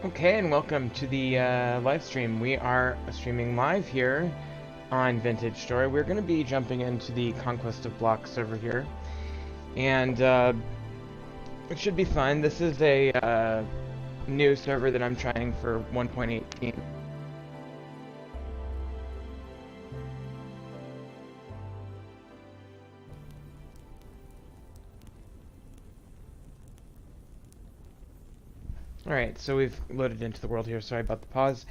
Okay, and welcome to the live stream. We are streaming live here on Vintage Story. We're going to be jumping into the Conquest of Blocks server here, and it should be fun. This is a new server that I'm trying for 1.18. Alright, so we've loaded into the world here. Sorry about the pause.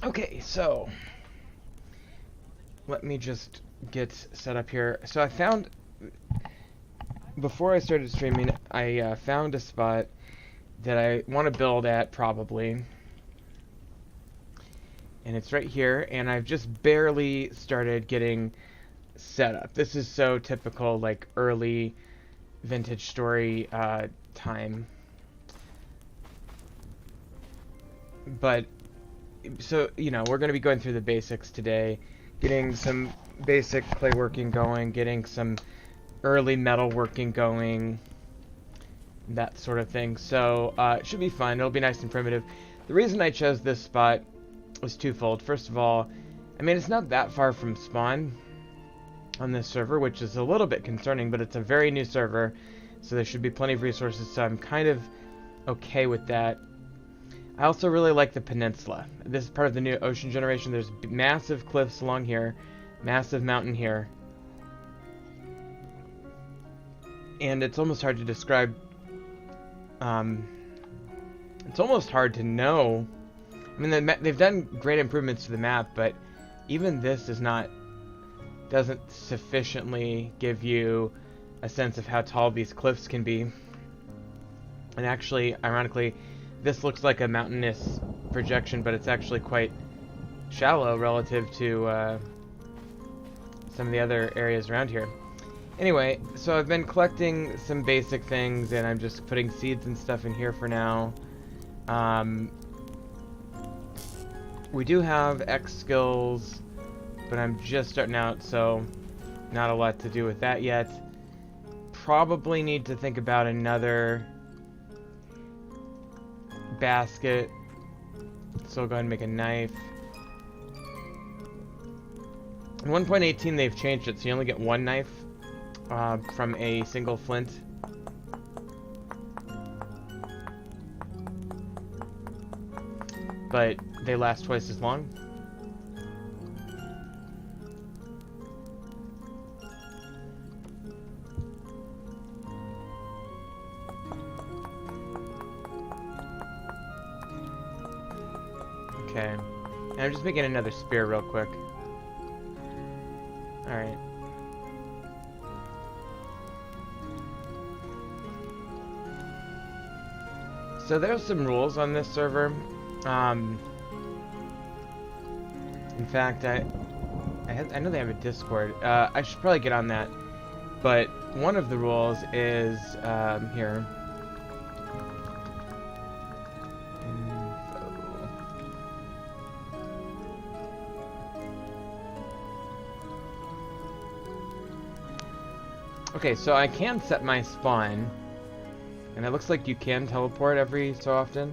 Okay, so let me just get set up here. So I found, before I started streaming, I found a spot that I want to build at, probably. And it's right here, and I've just barely started getting set up. This is so typical, like, early Vintage Story time. But, so, you know, we're going to be going through the basics today, getting some basic clay working going, getting some early metal working going, that sort of thing. So, it should be fun. It'll be nice and primitive. The reason I chose this spot was twofold. First of all, I mean, it's not that far from spawn on this server, which is a little bit concerning, but it's a very new server, so there should be plenty of resources, so I'm kind of okay with that. I also really like the peninsula. This is part of the new ocean generation. There's massive cliffs along here, massive mountain here. And it's almost hard to describe. It's almost hard to know. I mean, they've done great improvements to the map, but even this doesn't sufficiently give you a sense of how tall these cliffs can be. And actually, ironically, this looks like a mountainous projection, but it's actually quite shallow relative to some of the other areas around here. Anyway, so I've been collecting some basic things, and I'm just putting seeds and stuff in here for now. We do have X skills, but I'm just starting out, so not a lot to do with that yet. Probably need to think about another basket, so I'll go ahead and make a knife. In 1.18 they've changed it, so you only get one knife from a single flint. But they last twice as long. Okay. And I'm just making another spear real quick. Alright. So there's some rules on this server. In fact, I know they have a Discord. I should probably get on that. But one of the rules is here. Okay, so I can set my spawn, and it looks like you can teleport every so often.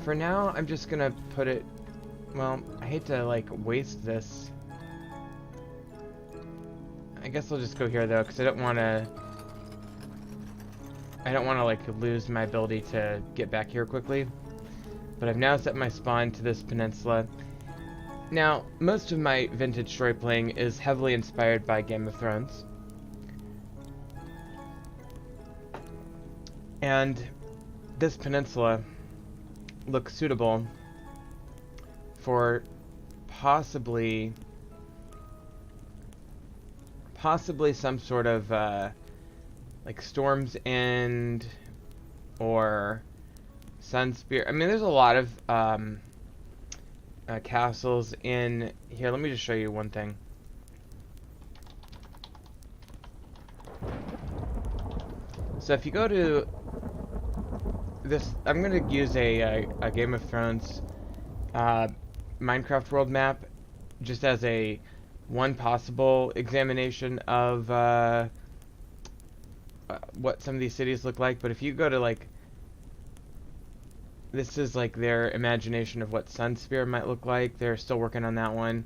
For now, I'm just gonna put it, well, I hate to, like, waste this. I guess I'll just go here, though, because I don't want to, like, lose my ability to get back here quickly. But I've now set my spawn to this peninsula. Now, most of my Vintage Story playing is heavily inspired by Game of Thrones. And this peninsula looks suitable for possibly some sort of like Storm's End or Sunspear. I mean, there's a lot of castles in here. Let me just show you one thing. So if you go to this, I'm going to use a Game of Thrones Minecraft world map just as one possible examination of what some of these cities look like, but if you go to like, this is like their imagination of what Sunsphere might look like. They're still working on that one.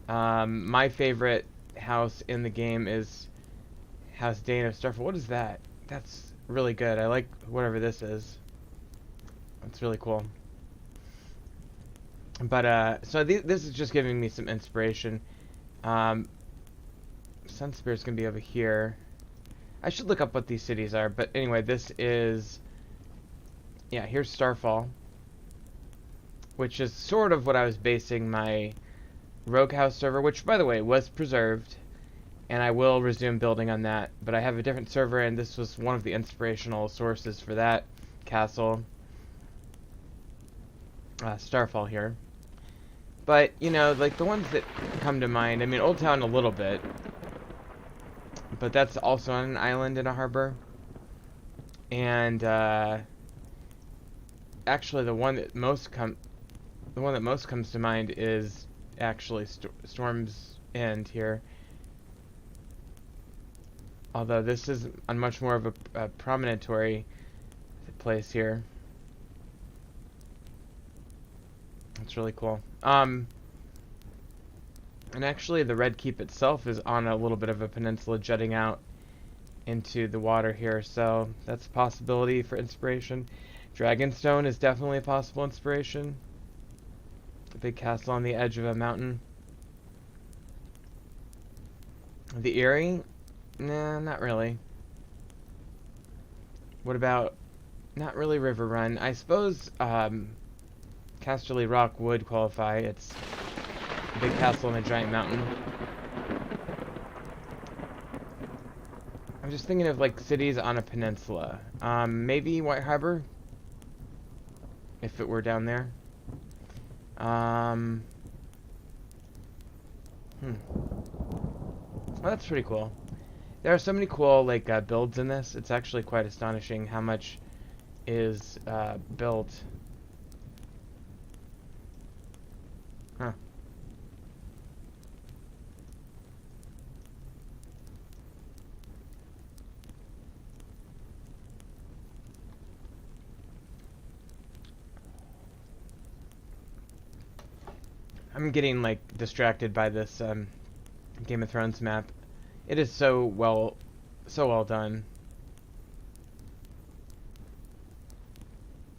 My favorite house in the game is House Dane of Starfall. What is that? That's really good. I like whatever this is. That's really cool. But, so this is just giving me some inspiration. Sunsphere is going to be over here. I should look up what these cities are, but anyway, this is... Yeah, here's Starfall, which is sort of what I was basing my Rogue House server, which, by the way, was preserved, and I will resume building on that, but I have a different server, and this was one of the inspirational sources for that castle. Starfall here. But, you know, like, the ones that come to mind, I mean, Old Town a little bit, but that's also on an island in a harbor. And, actually, the one that most comes to mind is actually Storm's End here. Although this is on much more of a promontory place here. That's really cool. And actually, the Red Keep itself is on a little bit of a peninsula jutting out into the water here, so that's a possibility for inspiration. Dragonstone is definitely a possible inspiration. A big castle on the edge of a mountain. The Eyrie? Nah, not really. What about... Not really River Run. I suppose, Casterly Rock would qualify. It's a big castle on a giant mountain. I'm just thinking of, like, cities on a peninsula. Maybe White Harbor? If it were down there. Well, that's pretty cool. There are so many cool, like, builds in this. It's actually quite astonishing how much is, built. Huh. I'm getting, like, distracted by this, Game of Thrones map. It is so well done.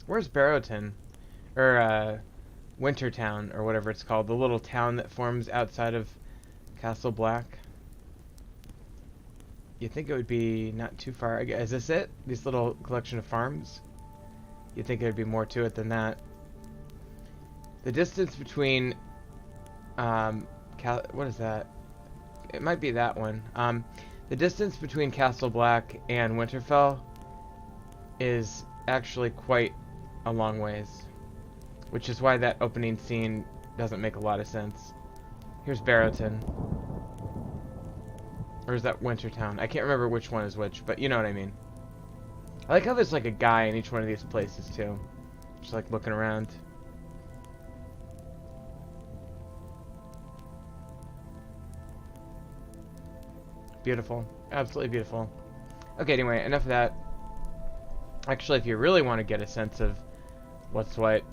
Where's Barrowton? Or, Wintertown, or whatever it's called. The little town that forms outside of Castle Black. You'd think it would be not too far. Is this it? This little collection of farms? You'd think there'd be more to it than that. The distance between... what is that? It might be that one. The distance between Castle Black and Winterfell is actually quite a long ways, which is why that opening scene doesn't make a lot of sense. Here's Barrowton. Or is that Wintertown? I can't remember which one is which, but you know what I mean. I like how there's like a guy in each one of these places too. Just like looking around. Beautiful. Absolutely beautiful. Okay, anyway, enough of that. Actually, if you really want to get a sense of what's what,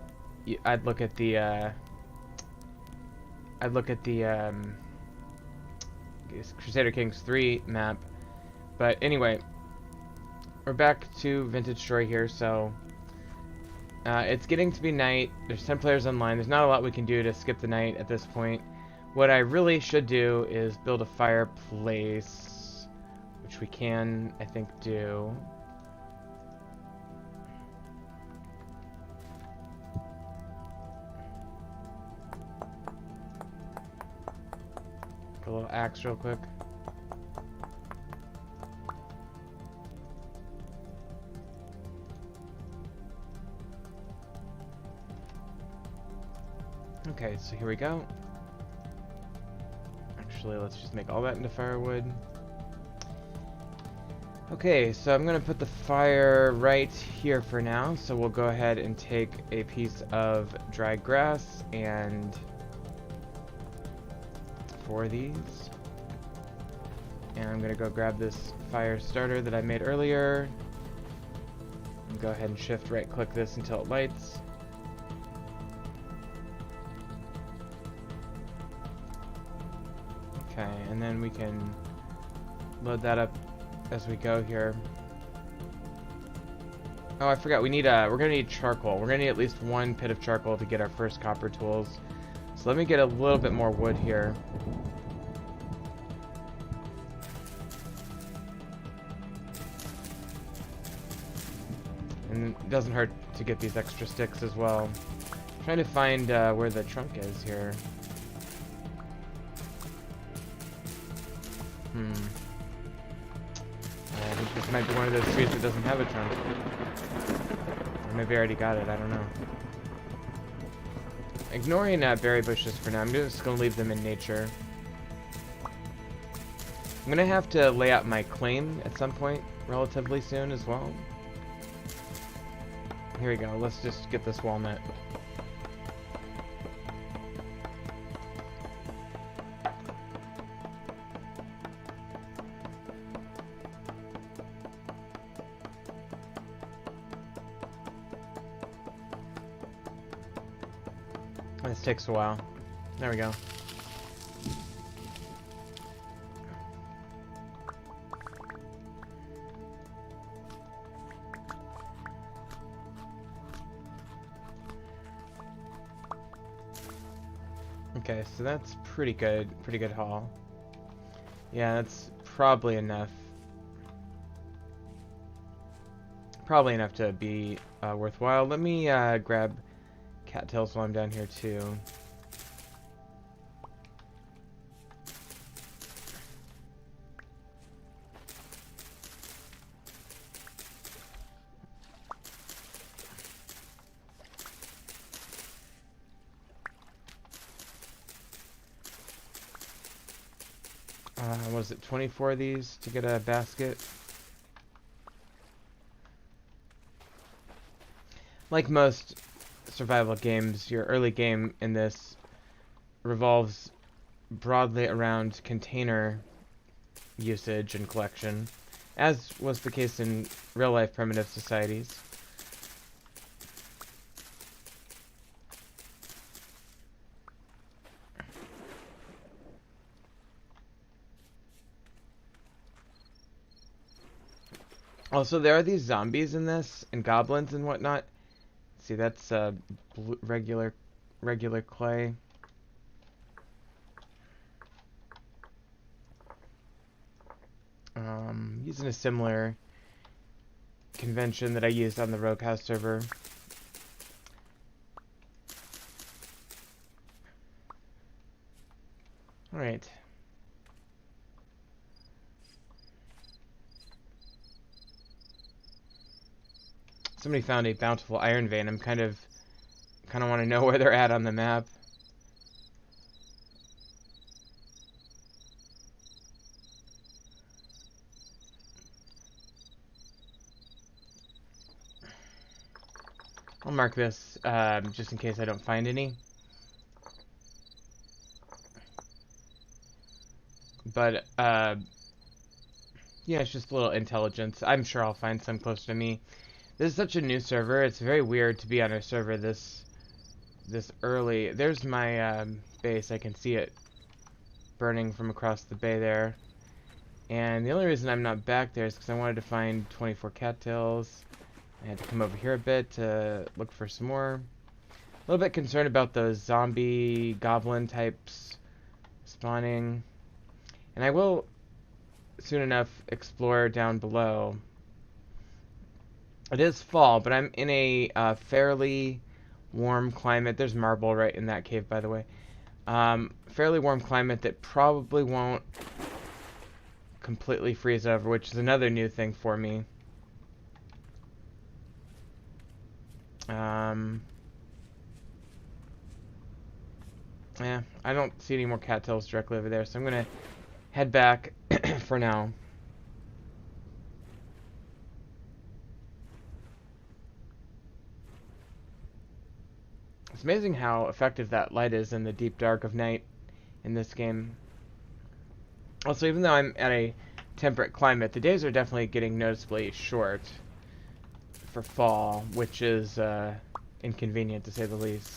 I'd look at the Crusader Kings 3 map. But anyway, we're back to Vintage Troy here, so it's getting to be night. There's 10 players online. There's not a lot we can do to skip the night at this point. What I really should do is build a fireplace, which we can, I think, do. A little axe real quick. Okay, so here we go. Actually, let's just make all that into firewood. Okay, so I'm gonna put the fire right here for now. So we'll go ahead and take a piece of dry grass and for these. And I'm gonna go grab this fire starter that I made earlier. And go ahead and shift right click this until it lights. Okay, and then we can load that up as we go here. Oh, I forgot, we're gonna need charcoal. We're gonna need at least one pit of charcoal to get our first copper tools. So let me get a little bit more wood here. And it doesn't hurt to get these extra sticks as well. I'm trying to find where the trunk is here. I think this might be one of those trees that doesn't have a trunk. Or maybe I already got it, I don't know. Ignoring berry bushes for now, I'm just going to leave them in nature. I'm going to have to lay out my claim at some point relatively soon as well. Here we go, let's just get this walnut. This takes a while. There we go. Okay, so that's pretty good haul. Yeah, that's probably enough. Probably enough to be worthwhile. Let me grab cattails while I'm down here too. What is it, 24 of these to get a basket? Like most survival games, your early game in this revolves broadly around container usage and collection, as was the case in real-life primitive societies. Also, there are these zombies in this, and goblins and whatnot. See, that's regular clay. Using a similar convention that I used on the Rogue House server. Alright. Somebody found a bountiful iron vein. I'm kind of want to know where they're at on the map. I'll mark this just in case I don't find any. But yeah, it's just a little intelligence. I'm sure I'll find some close to me. This is such a new server. It's very weird to be on a server this early. There's my base. I can see it burning from across the bay there. And the only reason I'm not back there is because I wanted to find 24 cattails. I had to come over here a bit to look for some more. A little bit concerned about those zombie goblin types spawning. And I will soon enough explore down below. It is fall, but I'm in a fairly warm climate. There's marble right in that cave, by the way. Fairly warm climate that probably won't completely freeze over, which is another new thing for me. Yeah, I don't see any more cattails directly over there, so I'm gonna head back for now. It's amazing how effective that light is in the deep dark of night in this game. Also, even though I'm at a temperate climate, the days are definitely getting noticeably short for fall, which is inconvenient to say the least.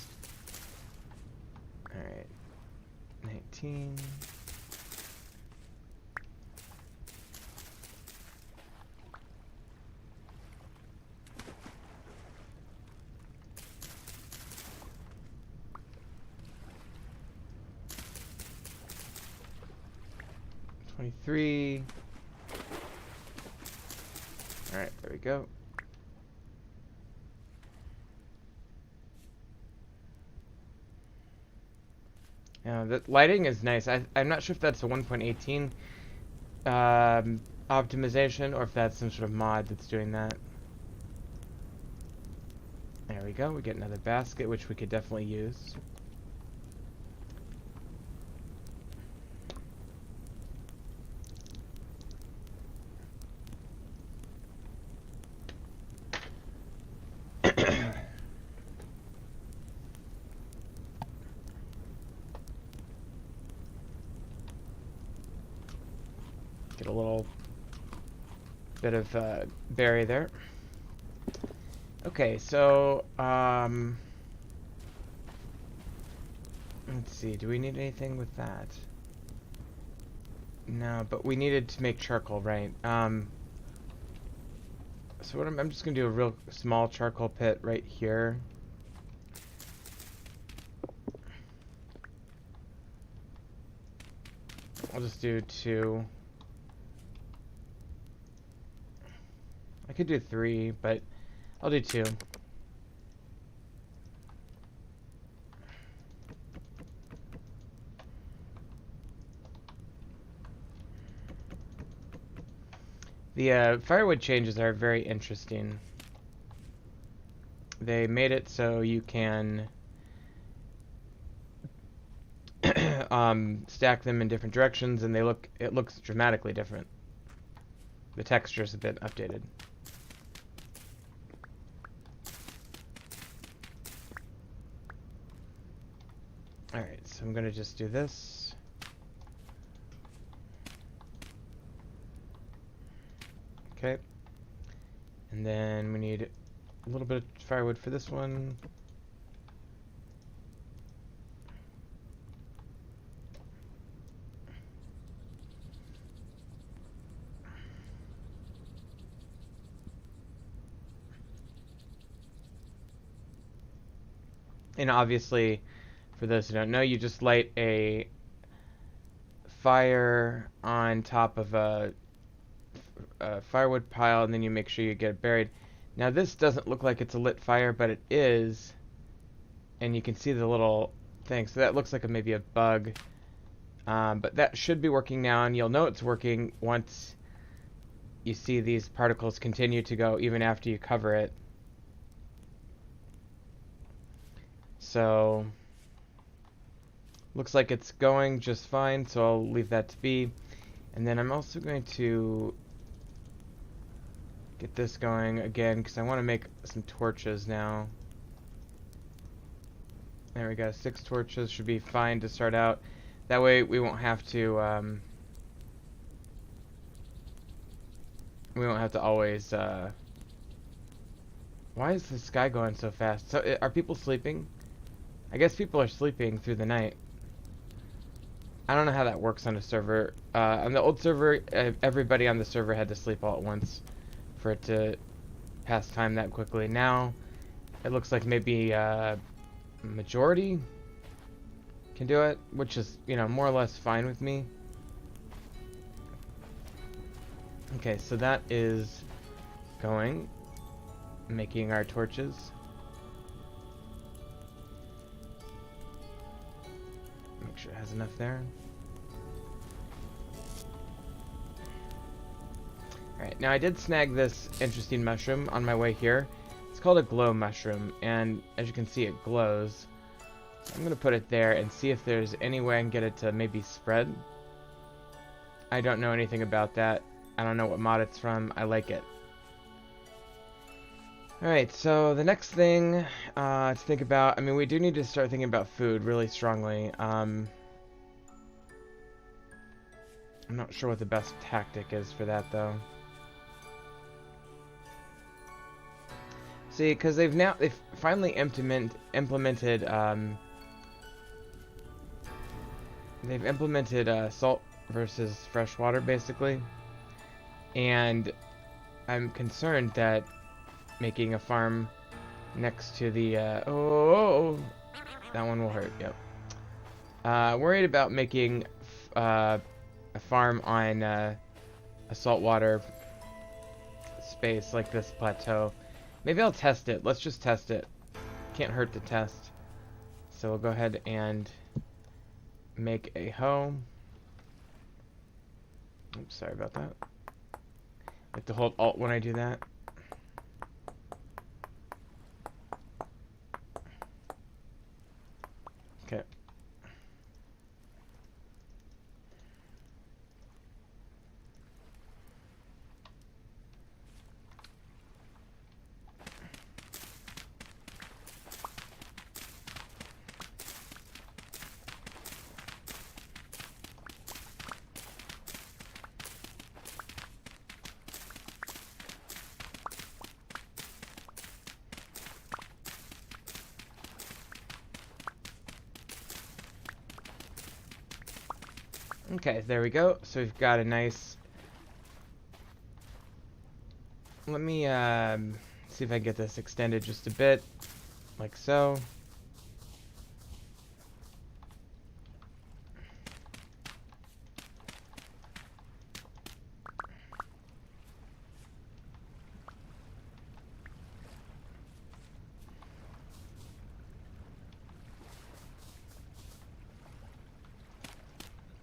Alright, 19. $23. Alright, there we go. Yeah, the lighting is nice. I'm not sure if that's a 1.18 optimization or if that's some sort of mod that's doing that. There we go. We get another basket, which we could definitely use. Get a little bit of berry there. Okay, so let's see. Do we need anything with that? No, but we needed to make charcoal, right? So what I'm just gonna do a real small charcoal pit right here. I'll just do 2. I could do 3, but I'll do 2. The firewood changes are very interesting. They made it so you can stack them in different directions, and it looks dramatically different. The texture's a bit updated. Alright, so I'm gonna just do this. Okay. And then we need a little bit of firewood for this one. And obviously, for those who don't know, you just light a fire on top of a firewood pile, and then you make sure you get it buried. Now this doesn't look like it's a lit fire, but it is, and you can see the little thing, so that looks like maybe a bug, but that should be working now, and you'll know it's working once you see these particles continue to go even after you cover it. So looks like it's going just fine, so I'll leave that to be. And then I'm also going to get this going again because I want to make some torches now. There we go, 6 torches should be fine to start out. That way we won't have to always why is the sky going so fast? So are people sleeping? I guess people are sleeping through the night. I don't know how that works on a server. On the old server, everybody on the server had to sleep all at once for it to pass time that quickly. Now, it looks like maybe majority can do it, which is, you know, more or less fine with me. Okay, so that is going, making our torches. Make sure it has enough there. Alright, now I did snag this interesting mushroom on my way here. It's called a glow mushroom, and as you can see, it glows. So I'm going to put it there and see if there's any way I can get it to maybe spread. I don't know anything about that. I don't know what mod it's from. I like it. Alright, so the next thing to think about, I mean, we do need to start thinking about food really strongly. I'm not sure what the best tactic is for that, though. See, because they've finally implemented salt versus freshwater, basically, and I'm concerned that making a farm next to the oh, that one will hurt. Yep. Worried about making a farm on a saltwater space like this plateau. Maybe I'll test it. Let's just test it. Can't hurt to test. So we'll go ahead and make a hoe. Oops, sorry about that. I have to hold Alt when I do that. Okay. Okay, there we go. So we've got a nice... Let me see if I can get this extended just a bit, like so.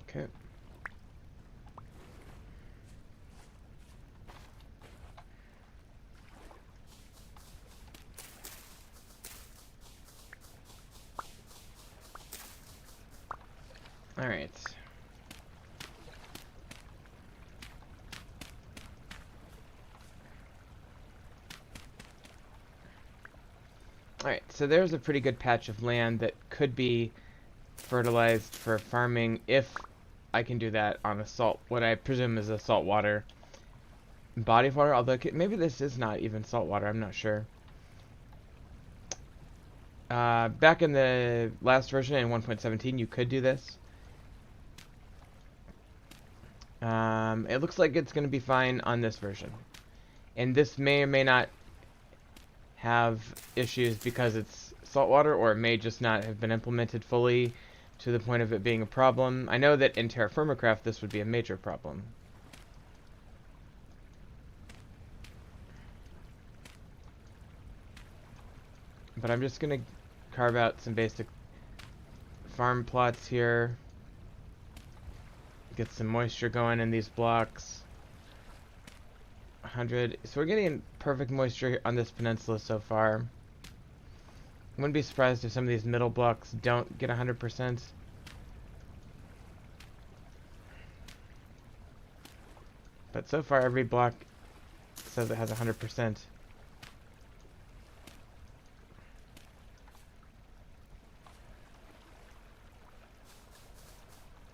Okay. All right. All right, so there's a pretty good patch of land that could be fertilized for farming if I can do that on a what I presume is a saltwater body of water, although maybe this is not even saltwater, I'm not sure. Back in the last version in 1.17 you could do this. It looks like it's going to be fine on this version. And this may or may not have issues because it's saltwater, or it may just not have been implemented fully to the point of it being a problem. I know that in Terra Firma this would be a major problem. But I'm just going to carve out some basic farm plots here. Get some moisture going in these blocks. 100. So we're getting perfect moisture on this peninsula so far. Wouldn't be surprised if some of these middle blocks don't get 100%. But so far every block says it has 100%.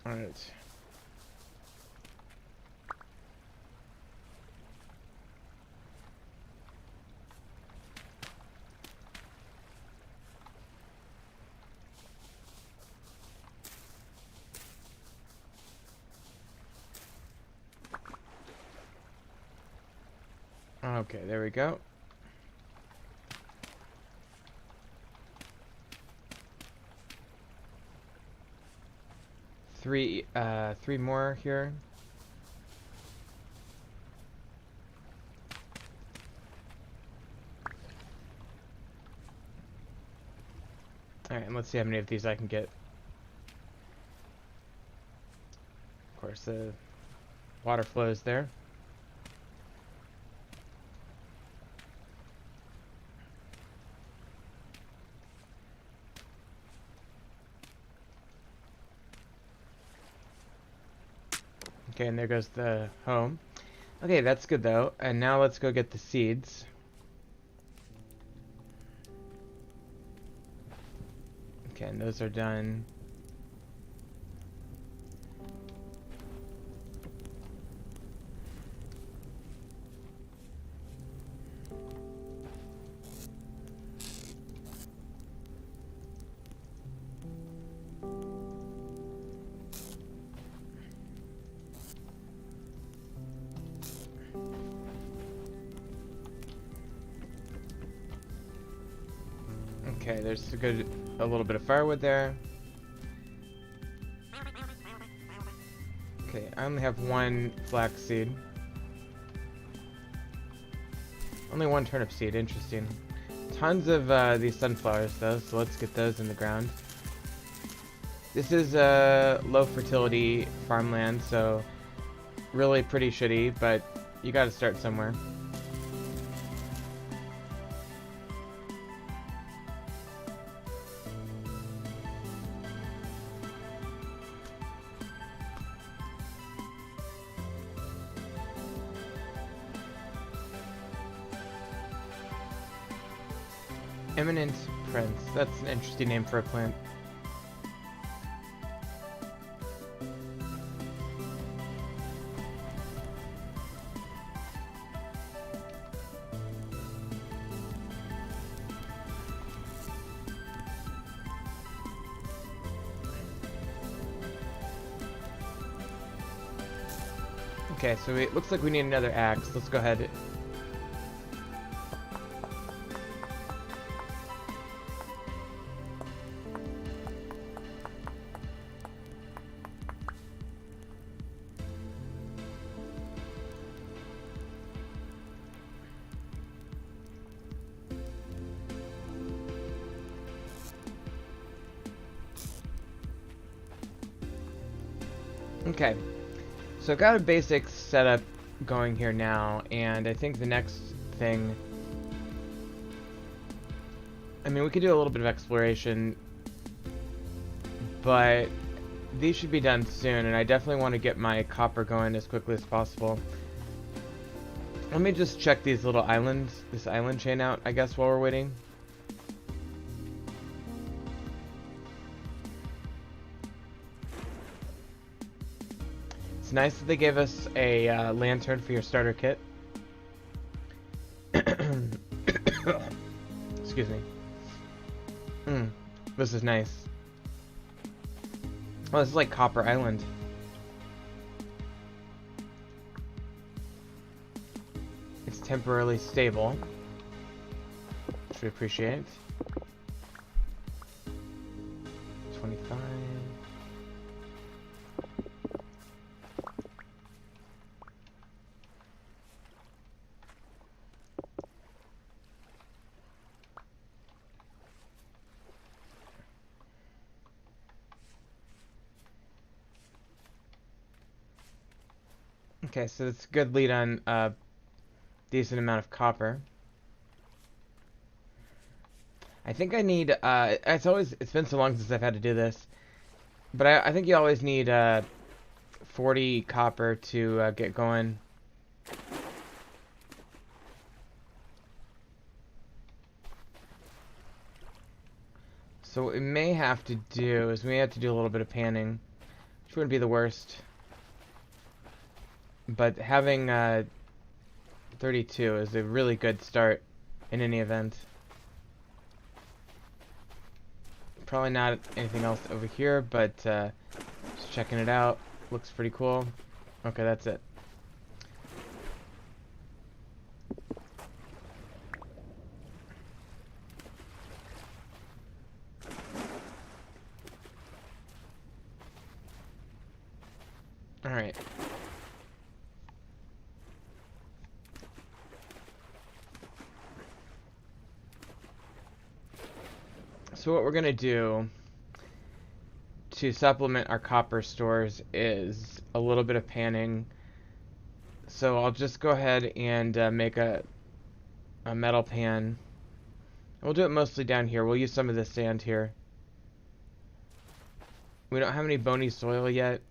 Alright. Okay, there we go. Three more here. Alright, and let's see how many of these I can get. Of course, the water flows there. Okay, and there goes the home. Okay, that's good though. And now let's go get the seeds. Okay, and those are done. Okay, there's a little bit of firewood there. Okay, I only have one flax seed. Only one turnip seed, interesting. Tons of these sunflowers though, so let's get those in the ground. This is low fertility farmland, so really pretty shitty, but you gotta start somewhere. Eminent Prince. That's an interesting name for a plant. Okay, so it looks like we need another axe. Let's go ahead. Okay, so I've got a basic setup going here now, and I think the next thing... I mean, we could do a little bit of exploration, but these should be done soon, and I definitely want to get my copper going as quickly as possible. Let me just check these little islands, this island chain out, I guess, while we're waiting. It's nice that they gave us a lantern for your starter kit. Excuse me. This is nice. Oh, this is like Copper Island. It's temporarily stable, which we appreciate. 25. Okay, so it's a good lead on a decent amount of copper. I think I need, it's been so long since I've had to do this, but I think you always need 40 copper to get going. So what we may have to do is we may have to do a little bit of panning, which wouldn't be the worst. But having 32 is a really good start in any event. Probably not anything else over here, but just checking it out. Looks pretty cool. Okay, that's it. All right. So what we're going to do to supplement our copper stores is a little bit of panning. So I'll just go ahead and make a metal pan. We'll do it mostly down here. We'll use some of the sand here. We don't have any bony soil yet.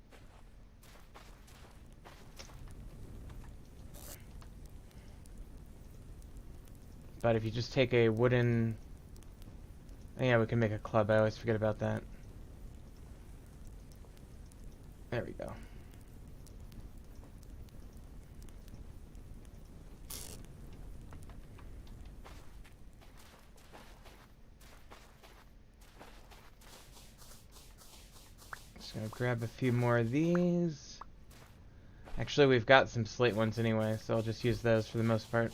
But if you just take a wooden... Oh, yeah, we can make a club. I always forget about that. There we go. Just gonna grab a few more of these. Actually, we've got some slate ones anyway, so I'll just use those for the most part.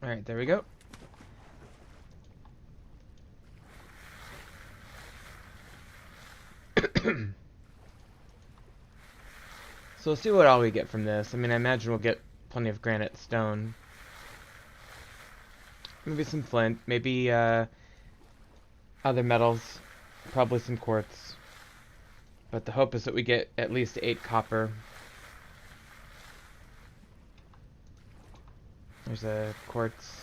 Alright, there we go. So we'll see what all we get from this. I mean, I imagine we'll get plenty of granite stone. Maybe some flint. Maybe other metals. Probably some quartz. But the hope is that we get at least 8 copper. There's a quartz.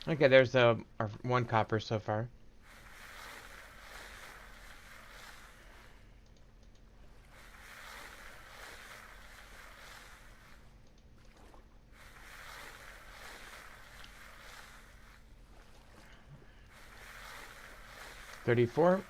Okay, there's our 1 copper so far. $34.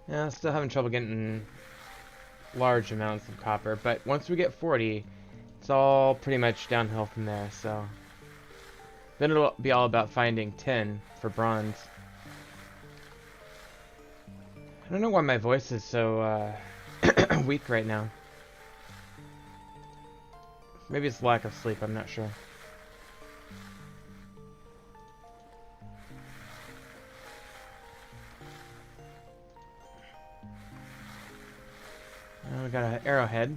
Yeah, still having trouble getting large amounts of copper, but once we get 40, it's all pretty much downhill from there, so... Then it'll be all about finding tin for bronze. I don't know why my voice is so weak right now. Maybe it's lack of sleep, I'm not sure. We got an arrowhead.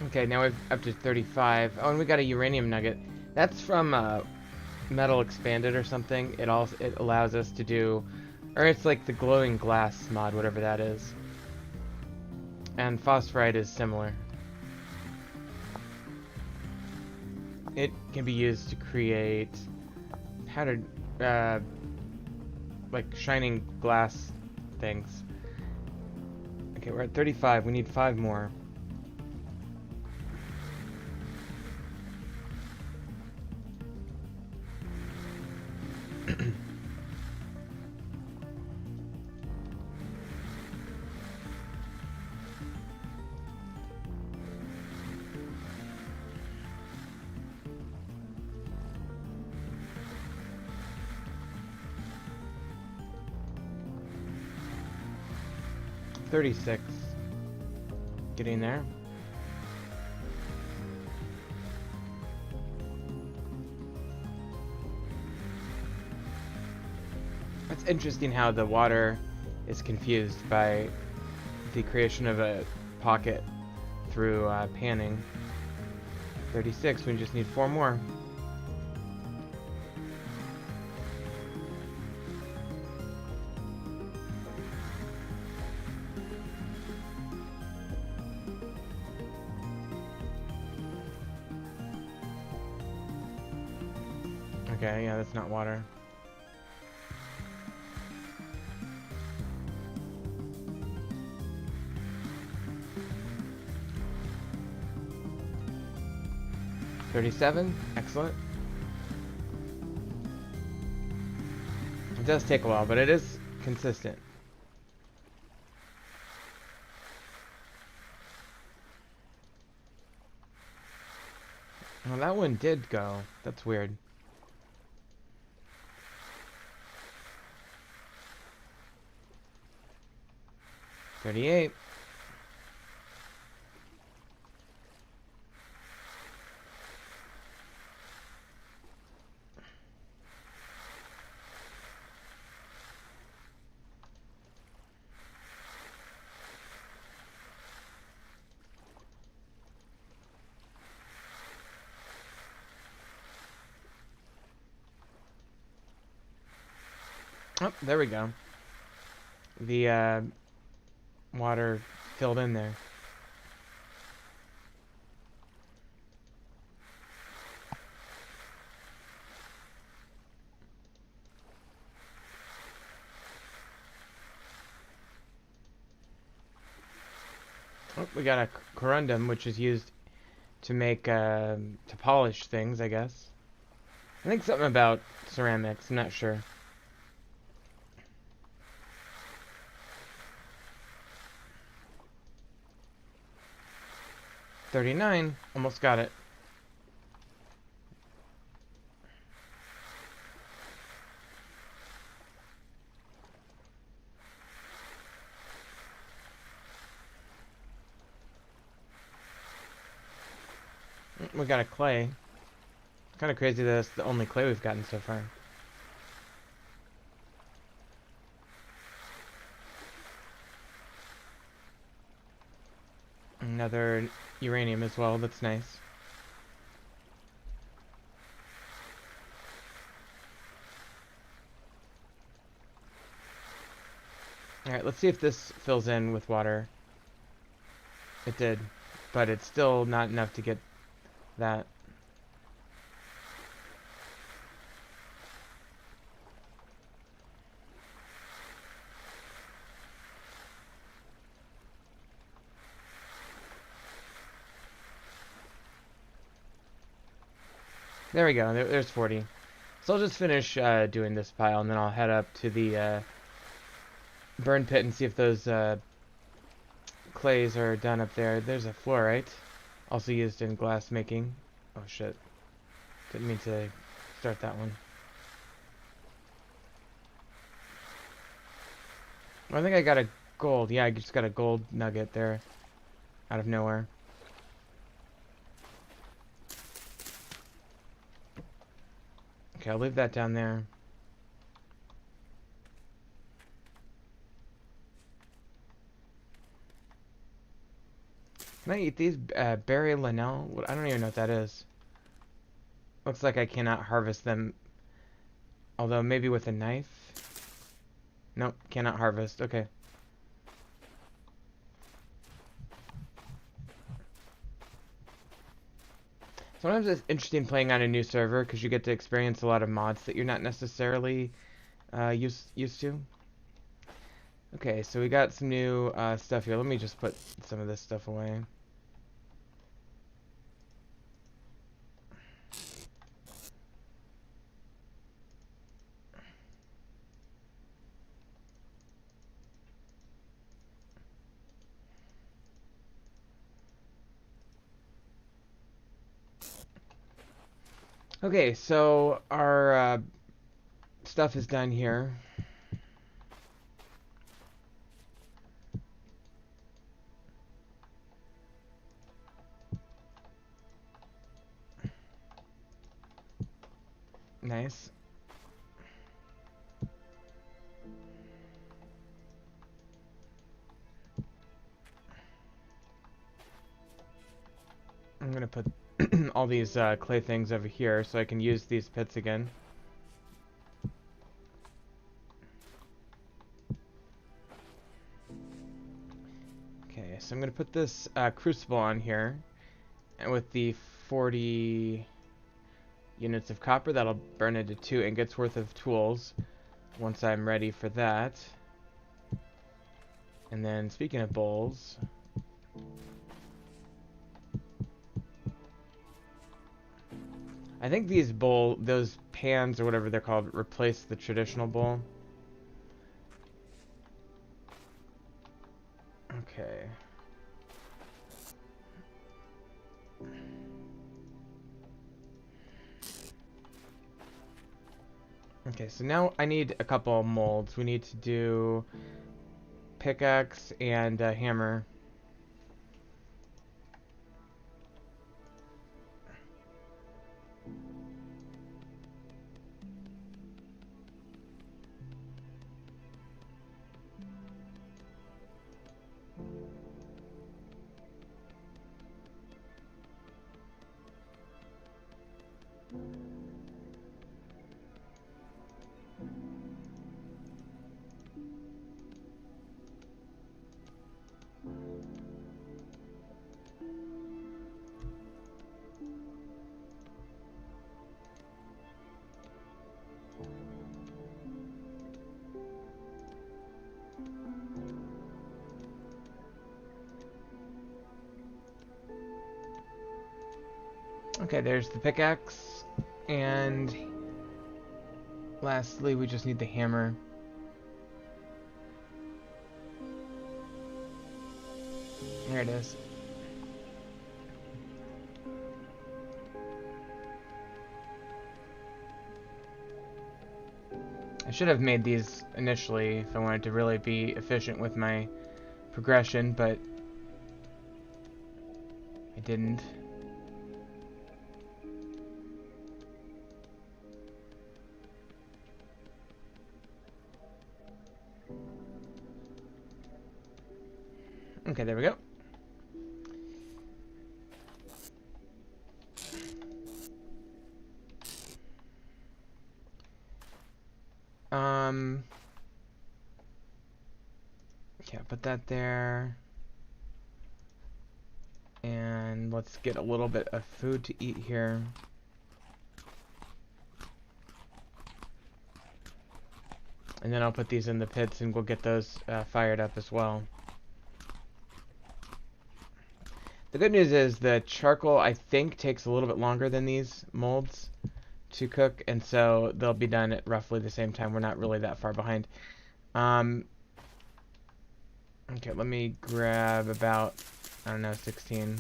Okay, now we've up to 35. Oh, and we got a uranium nugget. That's from Metal Expanded or something. It allows us to do, or it's like the glowing glass mod, whatever that is. And phosphorite is similar. It can be used to create powdered, like shining glass things. Okay, we're at 35. We need 5 more. $36. Getting there. It's interesting how the water is confused by the creation of a pocket through panning. 36, we just need 4 more. Okay, yeah, that's not water. $37, excellent. It does take a while, but it is consistent. Well, that one did go. That's weird. $38. Oh, there we go. The water filled in there. Oh, we got a corundum, which is used to make, to polish things, I guess. I think something about ceramics, I'm not sure. $39, almost got it. We got a clay. It's kind of crazy that that's the only clay we've gotten so far. Another uranium as well, that's nice. Alright, let's see if this fills in with water. It did, but it's still not enough to get that. There we go, there's 40. So I'll just finish doing this pile, and then I'll head up to the burn pit and see if those clays are done up there. There's a fluorite, also used in glass making. Oh shit, didn't mean to start that one. I think I got a gold. Yeah, I just got a gold nugget there out of nowhere. Okay, I'll leave that down there. Can I eat these? Berry Linnell? I don't even know what that is. Looks like I cannot harvest them. Although maybe with a knife? Nope, cannot harvest. Okay. Sometimes it's interesting playing on a new server because you get to experience a lot of mods that you're not necessarily used to. Okay, so we got some new stuff here. Let me just put some of this stuff away. Okay, so our stuff is done here. Nice. I'm gonna put all these clay things over here so I can use these pits again. Okay, so I'm gonna put this crucible on here, and with the 40 units of copper, that'll burn into 2 ingots worth of tools once I'm ready for that. And then, speaking of bowls, I think those pans or whatever they're called, replace the traditional bowl. Okay. Okay, so now I need a couple molds. We need to do pickaxe and a hammer. Okay, there's the pickaxe, and lastly, we just need the hammer. There it is. I should have made these initially if I wanted to really be efficient with my progression, but I didn't. Okay, there we go. Yeah, put that there. And let's get a little bit of food to eat here. And then I'll put these in the pits and we'll get those fired up as well. The good news is the charcoal, I think, takes a little bit longer than these molds to cook, and so they'll be done at roughly the same time. We're not really that far behind. Okay, let me grab about, I don't know, 16.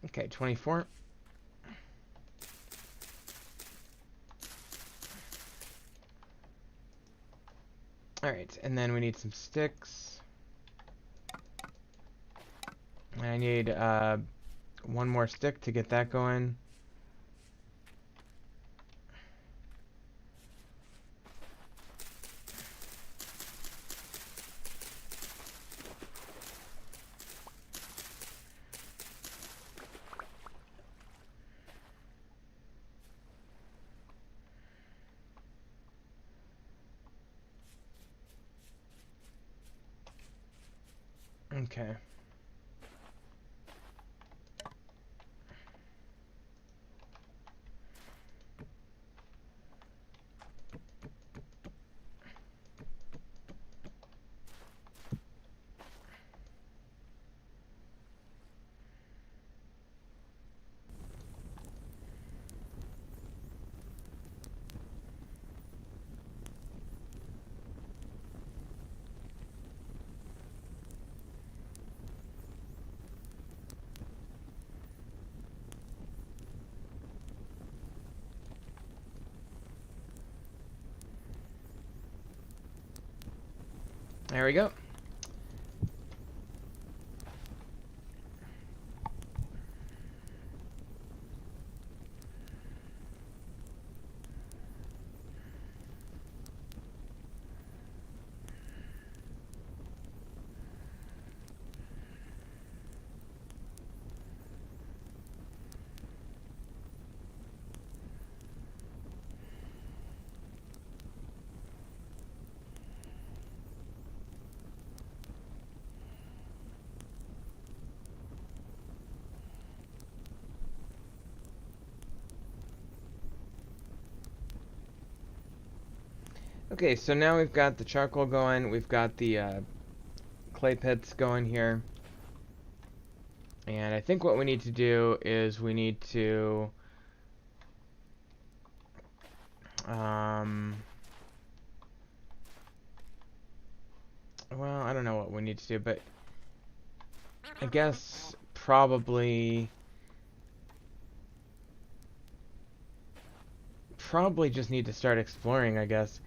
Okay, 24. Alright, and then we need some sticks. And I need one more stick to get that going. Okay. There we go. Okay, so now we've got the charcoal going, we've got the clay pits going here. And I think what we need to do is we need to well, I don't know what we need to do, but I guess probably just need to start exploring, I guess.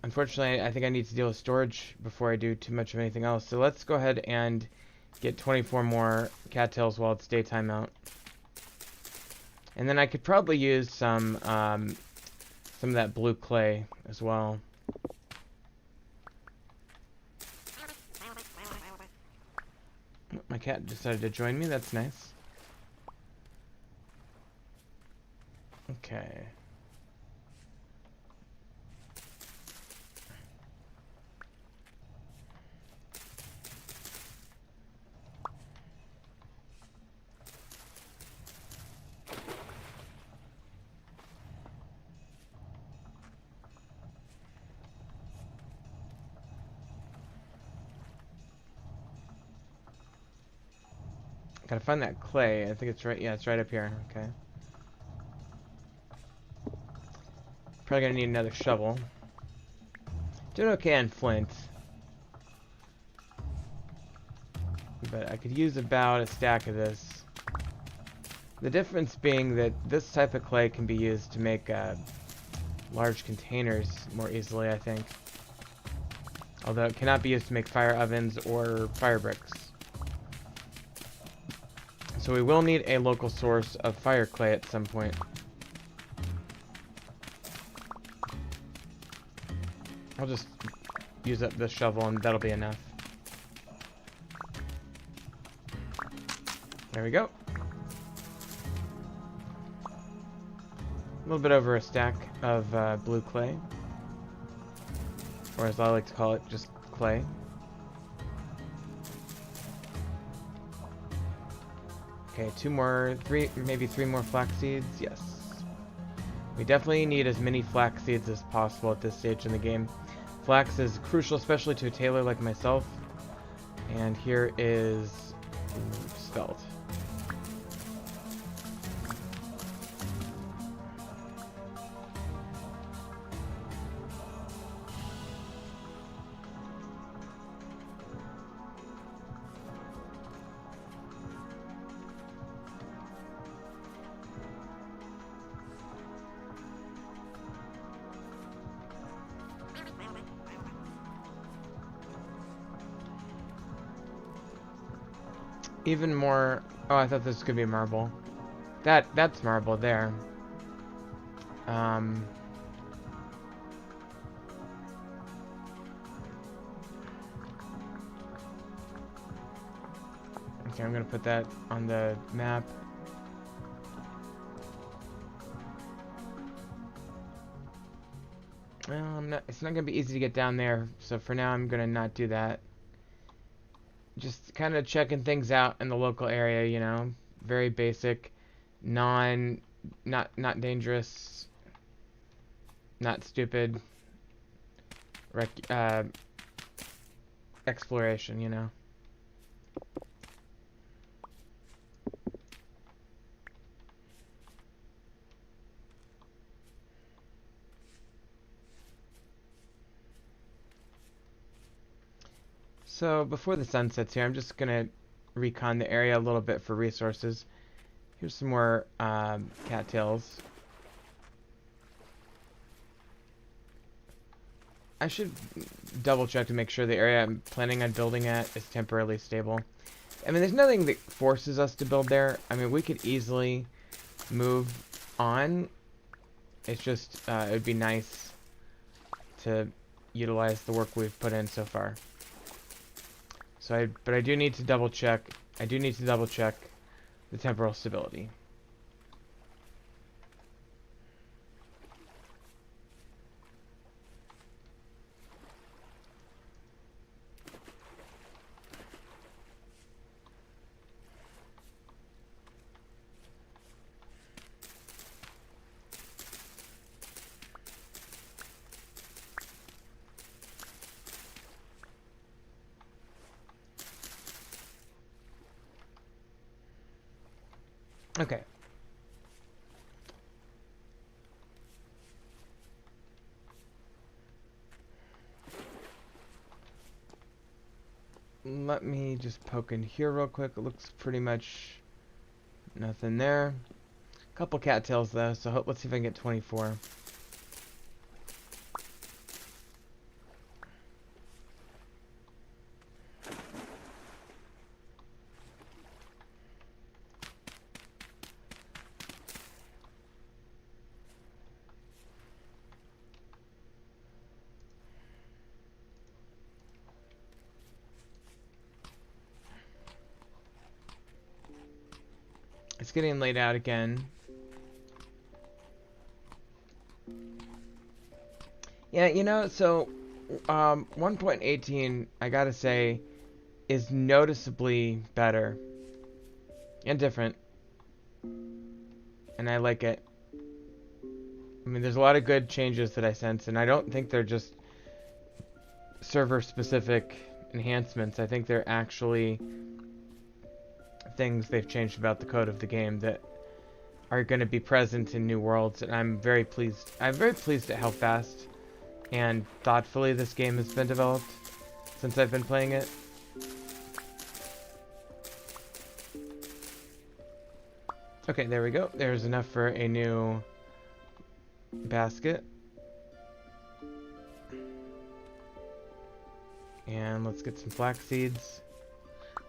Unfortunately, I think I need to deal with storage before I do too much of anything else. So let's go ahead and get 24 more cattails while it's daytime out. And then I could probably use some of that blue clay as well. My cat decided to join me. That's nice. Okay. Gotta find that clay. I think it's right. Yeah, it's right up here. Okay. Probably gonna need another shovel. Doing okay on flint. But I could use about a stack of this. The difference being that this type of clay can be used to make large containers more easily, I think. Although it cannot be used to make fire ovens or fire bricks. So we will need a local source of fire clay at some point. I'll just use up this shovel and that'll be enough. There we go. A little bit over a stack of blue clay. Or as I like to call it, just clay. Okay, maybe three more flax seeds. Yes. We definitely need as many flax seeds as possible at this stage in the game. Flax is crucial, especially to a tailor like myself. And here is spelt. Even more... Oh, I thought this was gonna be marble. That's marble there. Okay, I'm gonna put that on the map. Well, it's not gonna be easy to get down there, so for now I'm gonna not do that. Just kind of checking things out in the local area, you know, very basic, not dangerous, not stupid, exploration, you know. So before the sun sets here, I'm just gonna recon the area a little bit for resources. Here's some more cattails. I should double check to make sure the area I'm planning on building at is temporarily stable. I mean, there's nothing that forces us to build there. I mean, we could easily move on. It's just, it would be nice to utilize the work we've put in so far. So but I do need to double check. I do need to double check the temporal stability. Okay. Let me just poke in here real quick. It looks pretty much nothing there. Couple cattails though, so let's see if I can get 24. It's getting laid out again. Yeah, you know, so 1.18, I gotta say, is noticeably better and different, and I like it. I mean, there's a lot of good changes that I sense, and I don't think they're just server-specific enhancements. I think they're actually things they've changed about the code of the game that are going to be present in new worlds, and I'm very pleased. I'm very pleased at how fast and thoughtfully this game has been developed since I've been playing it. Okay, there we go. There's enough for a new basket. And let's get some flax seeds.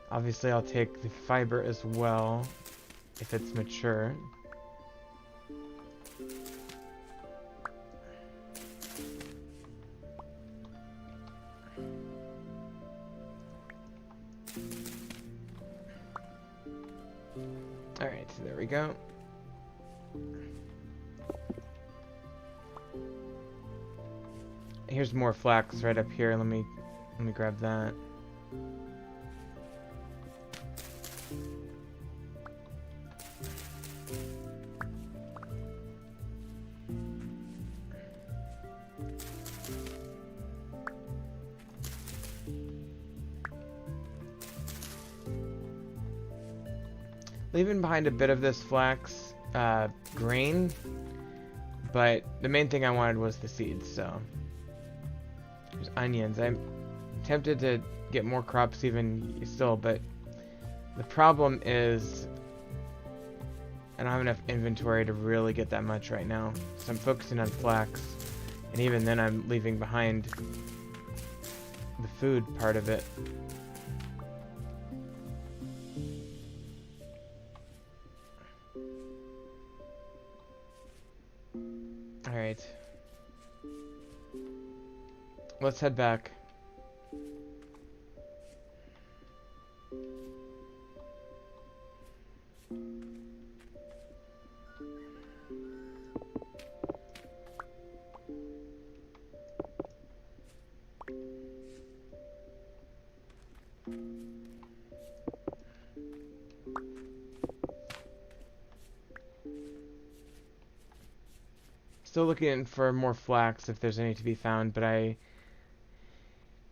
Obviously, I'll take the fiber as well, if it's mature. Alright, so there we go. Here's more flax right up here. Let me grab that. Leaving behind a bit of this flax grain, but the main thing I wanted was the seeds, so there's onions. I'm tempted to get more crops even still, but the problem is I don't have enough inventory to really get that much right now, so I'm focusing on flax, and even then I'm leaving behind the food part of it. Alright. Let's head back. Still looking for more flax if there's any to be found, but I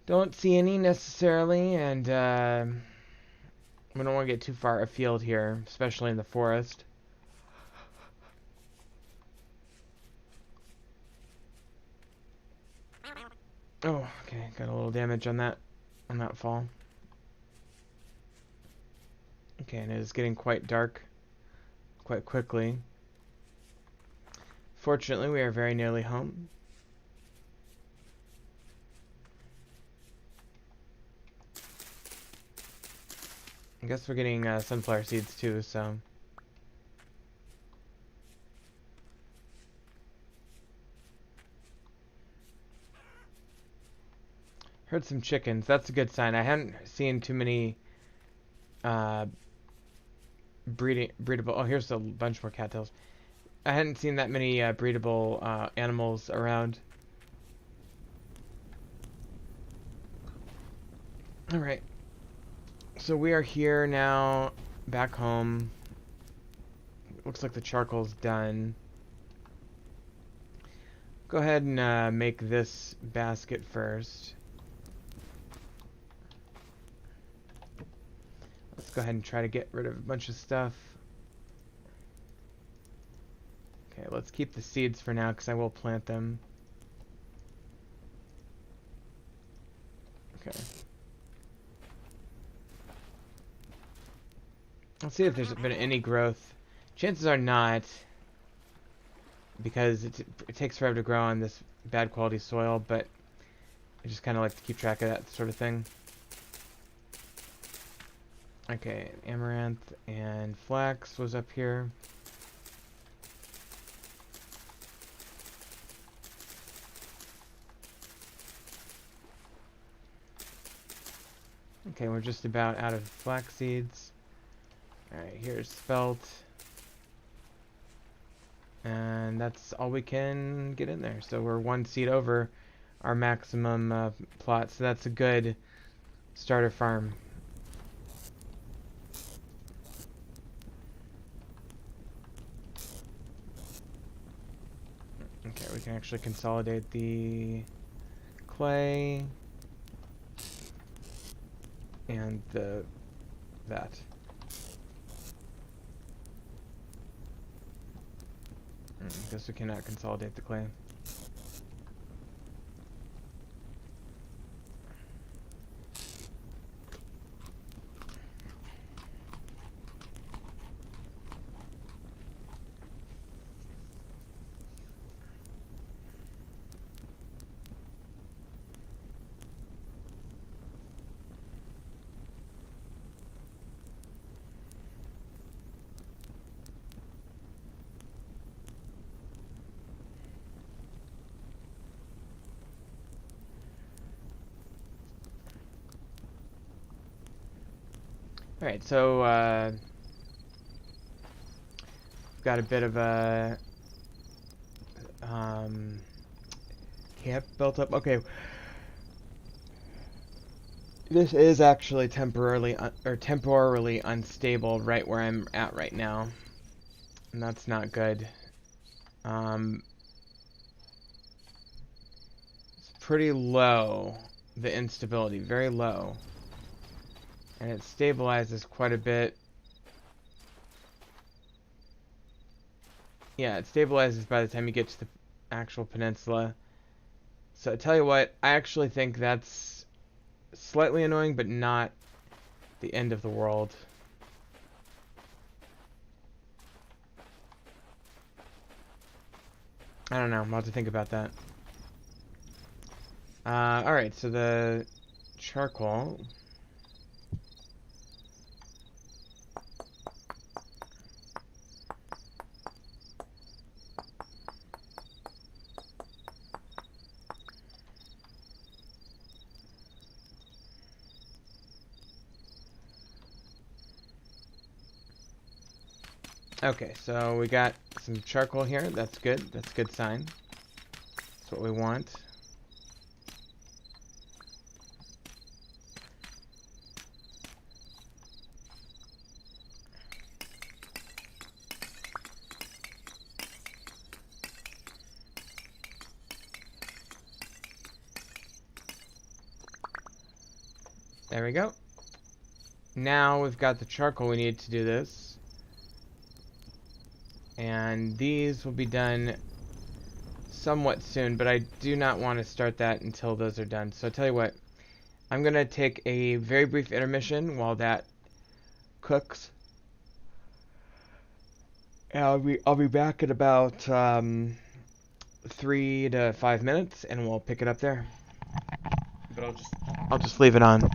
don't see any necessarily, and we don't want to get too far afield here, especially in the forest. Oh, okay, got a little damage on that fall. Okay, and it is getting quite dark quite quickly. Fortunately, we are very nearly home. I guess we're getting sunflower seeds too, so. Heard some chickens. That's a good sign. I hadn't seen too many breedable. Oh, here's a bunch more cattails. I hadn't seen that many breedable animals around. Alright. So we are here now, back home. Looks like the charcoal's done. Go ahead and make this basket first. Let's go ahead and try to get rid of a bunch of stuff. Okay, let's keep the seeds for now because I will plant them. Okay. Let's see if there's been any growth. Chances are not, because it takes forever to grow on this bad quality soil, but I just kind of like to keep track of that sort of thing. Okay, amaranth and flax was up here. Okay, we're just about out of flax seeds. Alright, here's spelt. And that's all we can get in there. So we're one seed over our maximum plot. So that's a good starter farm. Okay, we can actually consolidate the clay and that. Guess we cannot consolidate the clay. Alright, so got a bit of a camp built up. Okay, this is actually temporarily unstable right where I'm at right now, and that's not good. It's pretty low, the instability, very low, and it stabilizes quite a bit. Yeah, it stabilizes by the time you get to the actual peninsula. So I tell you what, I actually think that's slightly annoying, but not the end of the world. I don't know, I'll have to think about that. Alright, so the charcoal. Okay, so we got some charcoal here. That's good. That's a good sign. That's what we want. There we go. Now we've got the charcoal we need to do this. And these will be done somewhat soon, but I do not want to start that until those are done. So I'll tell you what, I'm going to take a very brief intermission while that cooks. And I'll be back in about 3 to 5 minutes, and we'll pick it up there. But I'll just leave it on.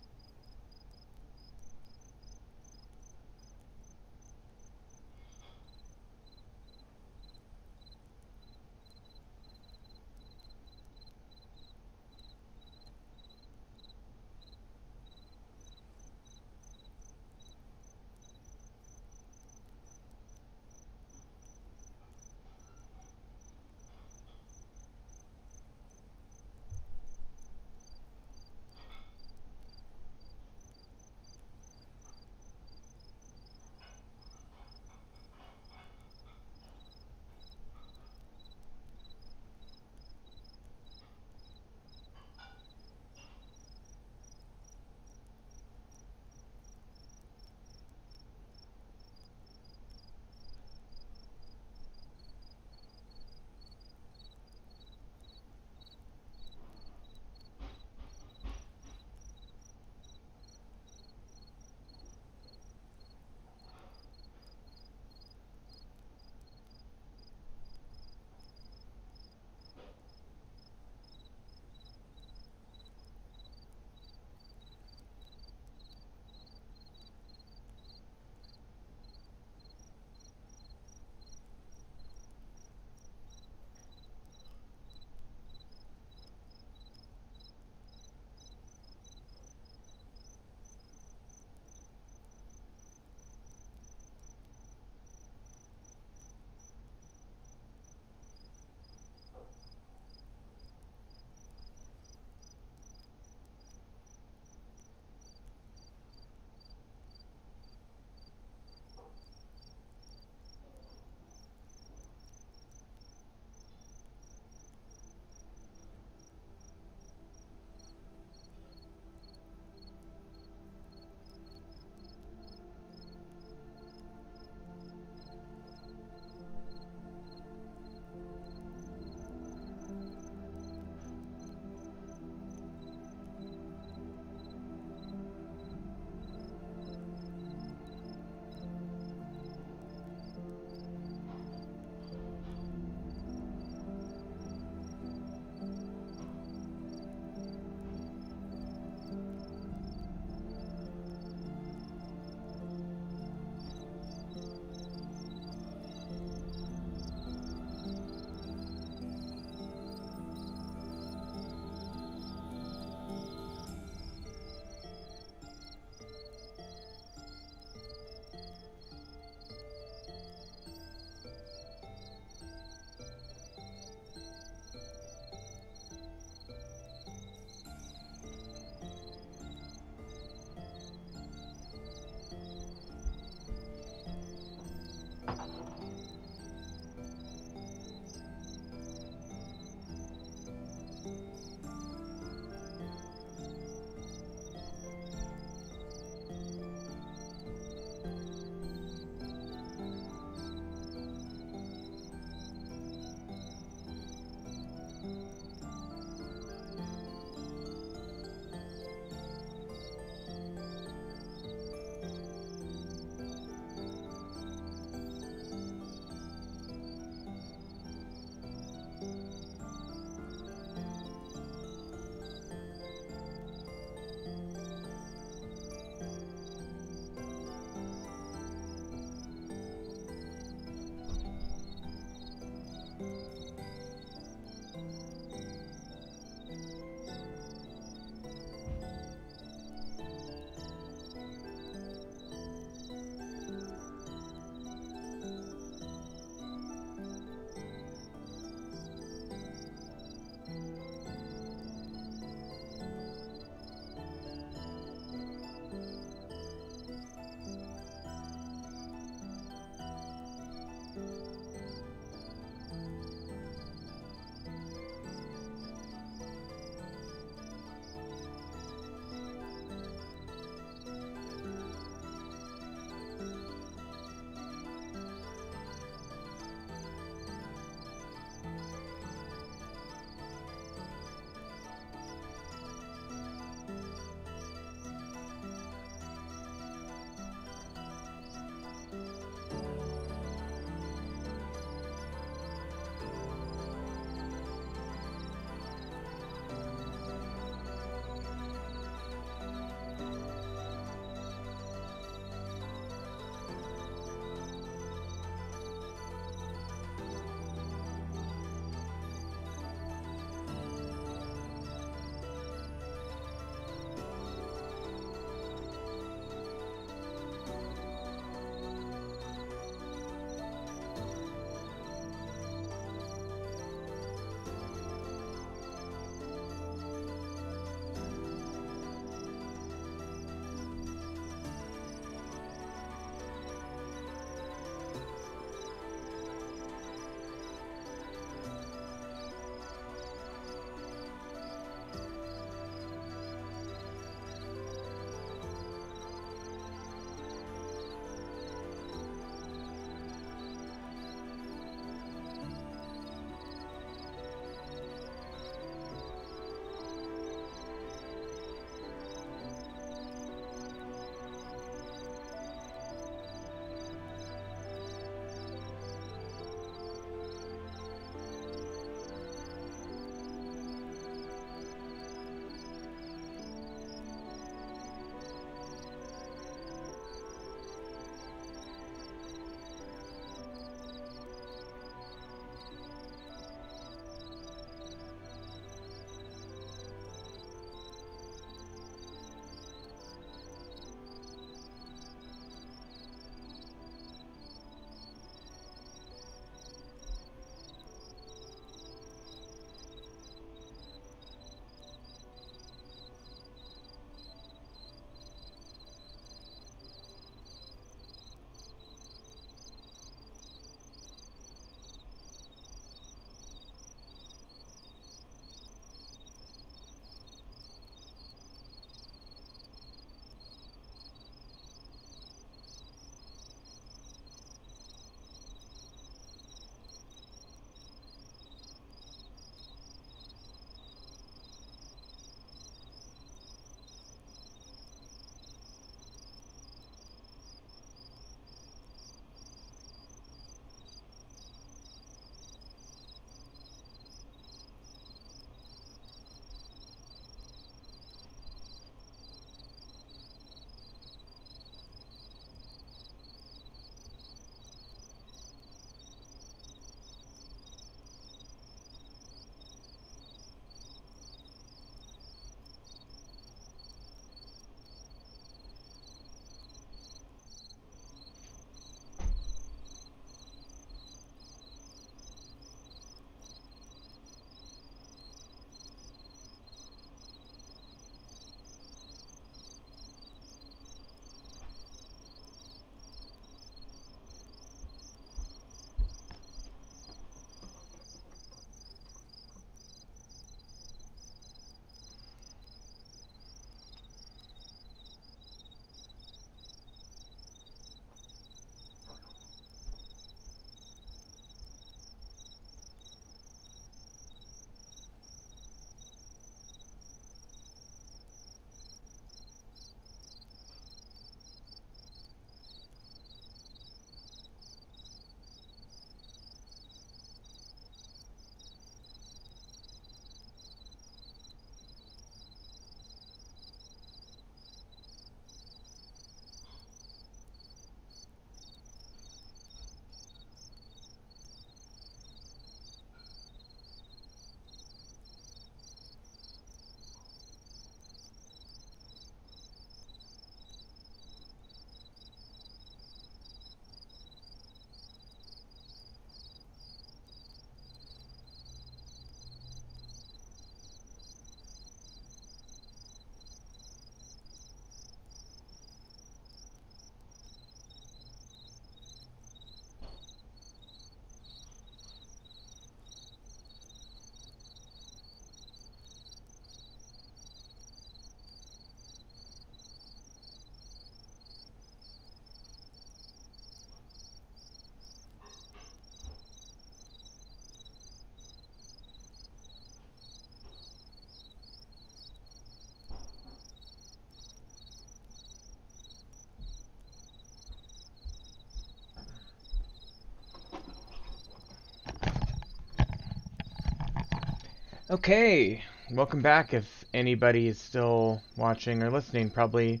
Okay, welcome back. If anybody is still watching or listening, probably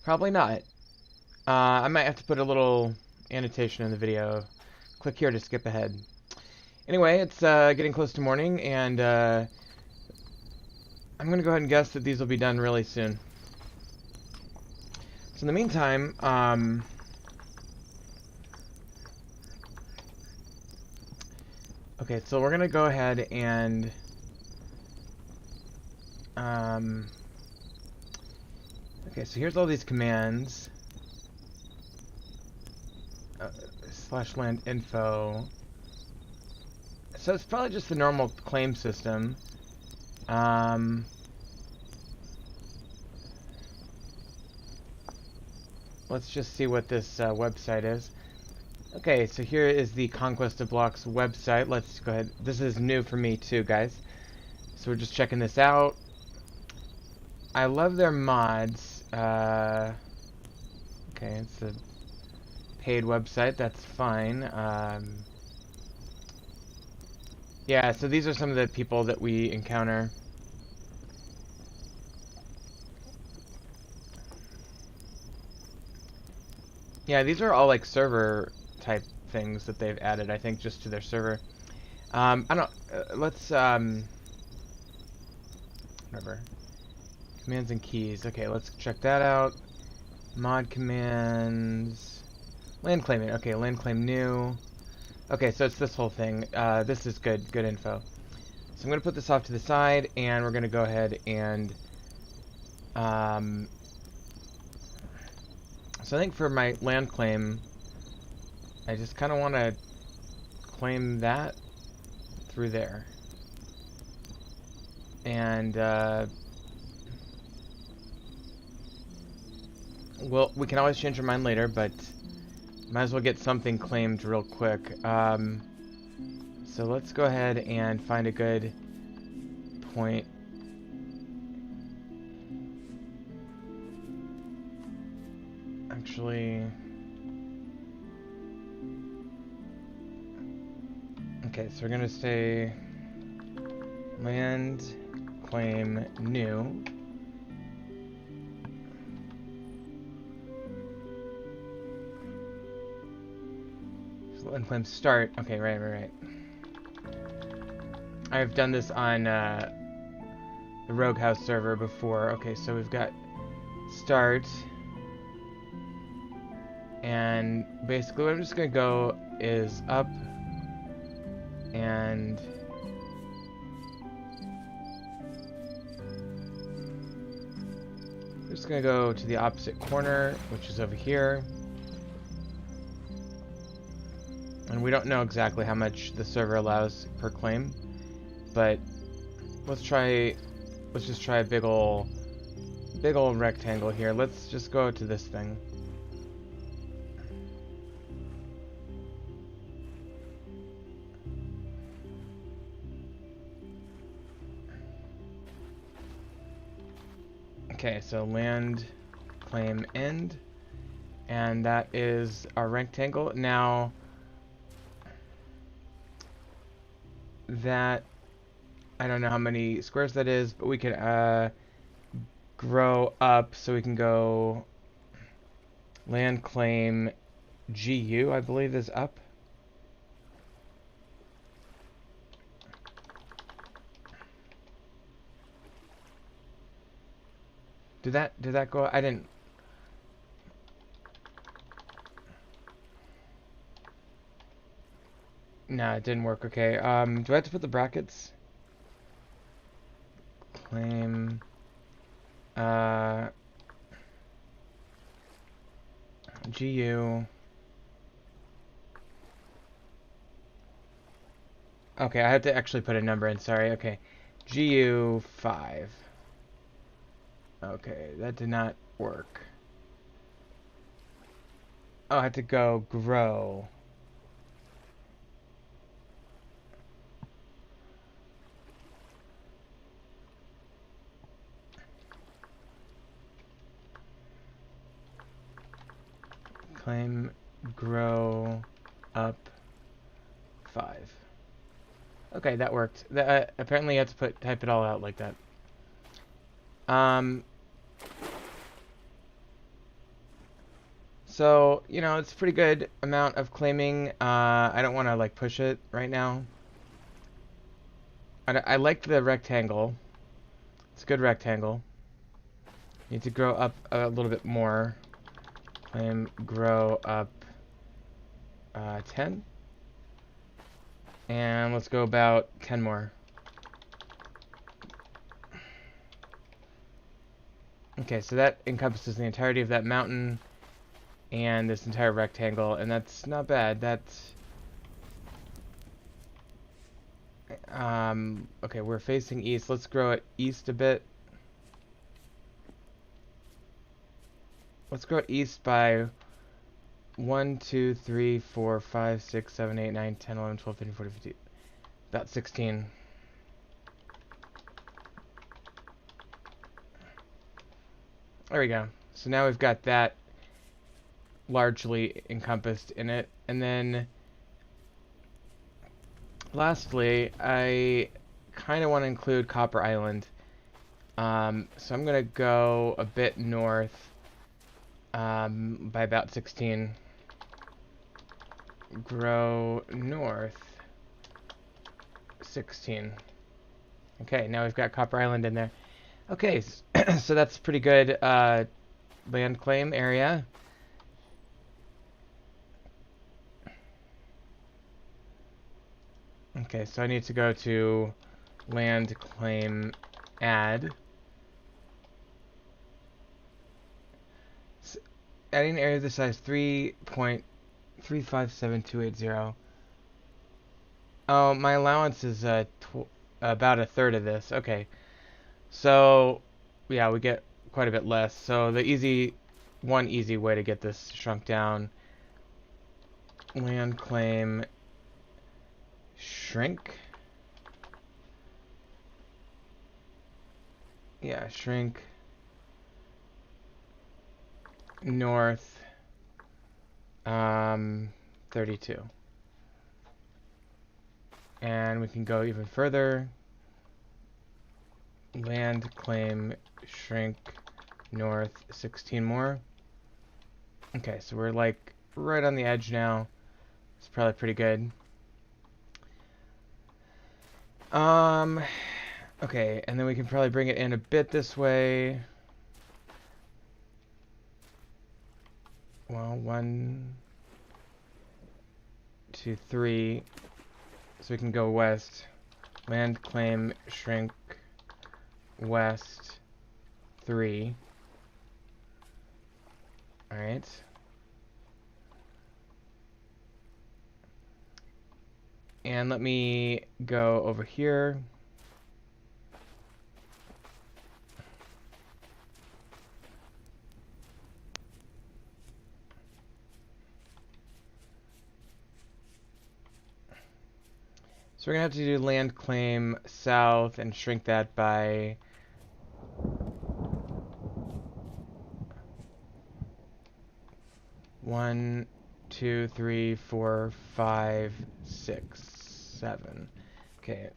not. I might have to put a little annotation in the video. Click here to skip ahead. Anyway, it's getting close to morning, and I'm gonna go ahead and guess that these will be done really soon. So in the meantime, okay, so we're gonna go ahead and okay, so here's all these commands. Slash land info. So it's probably just the normal claim system. Let's just see what this website is. Okay, so here is the Conquest of Blocks website. Let's go ahead. This is new for me too, guys. So we're just checking this out. I love their mods. Okay, it's a paid website. That's fine. Yeah, so these are some of the people that we encounter. Yeah, these are all like server type things that they've added, I think, just to their server. I don't. Let's whatever. Commands and keys. Okay, let's check that out. Mod commands. Land claiming. Okay, land claim new. Okay, so it's this whole thing. This is good info. So I'm gonna put this off to the side, and we're gonna go ahead and so I think for my land claim, I just kind of want to claim that through there. And, well, we can always change our mind later, but might as well get something claimed real quick. So let's go ahead and find a good point. Actually... Okay, so we're gonna say land claim new. So land claim start. Okay, right. I've done this on the Rogue House server before. Okay, so we've got start. And basically what I'm just gonna go is up and I'm just gonna go to the opposite corner, which is over here. And we don't know exactly how much the server allows per claim, but let's just try a big ol' rectangle here. Let's just go to this thing. Okay, so land claim end, and that is our rectangle. Now that I don't know how many squares that is, but we can grow up, so we can go land claim GU, I believe, is up. Did that go? I didn't. No, it didn't work. Okay. Do I have to put the brackets? Claim. GU. Okay, I have to actually put a number in. Sorry. Okay. GU 5. Okay, that did not work. Oh, I had to go grow. Claim grow up 5. Okay, that worked. Apparently you have to type it all out like that. So, you know, it's a pretty good amount of claiming. I don't want to, like, push it right now. I like the rectangle. It's a good rectangle. Need to grow up a little bit more. Claim, grow up 10. And let's go about 10 more. Okay, so that encompasses the entirety of that mountain and this entire rectangle, and that's not bad. That's okay, we're facing east. Let's grow it east a bit. Let's grow it east by 1, 2, 3, 4, 5, 6, 7, 8, 9, 10, 11, 12, 13, 14, 15. About 16. There we go. So now we've got that largely encompassed in it. And then lastly, I kind of want to include Copper Island. So I'm going to go a bit north by about 16. Grow north 16. Okay, now we've got Copper Island in there. Okay, so that's pretty good land claim area. Okay, so I need to go to land claim add. Adding area of the size 3.357280. Oh, my allowance is about a third of this. Okay. So, yeah, we get quite a bit less. So one easy way to get this shrunk down, land claim shrink. Yeah, shrink north 32. And we can go even further. Land claim shrink north 16 more. Okay, so we're like right on the edge now. It's probably pretty good. Okay, and then we can probably bring it in a bit this way. Well, 1, 2, 3. So we can go west. Land claim shrink west 3. Alright. And let me go over here. So we're gonna have to do land claim south and shrink that by 1, 2, 3, 4, 5, 6, 7. Okay.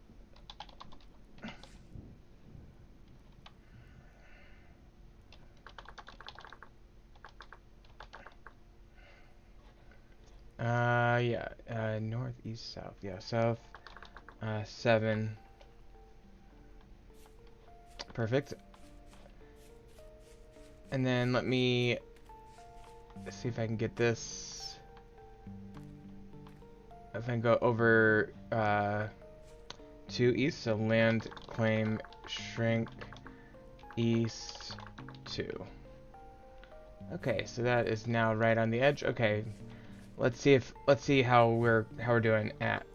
Yeah, north, east, south. Yeah, south, 7. Perfect. And then let me see if I can get this. If I can go over to east, so land claim shrink east 2. Okay, so that is now right on the edge. Okay, let's see how we're doing at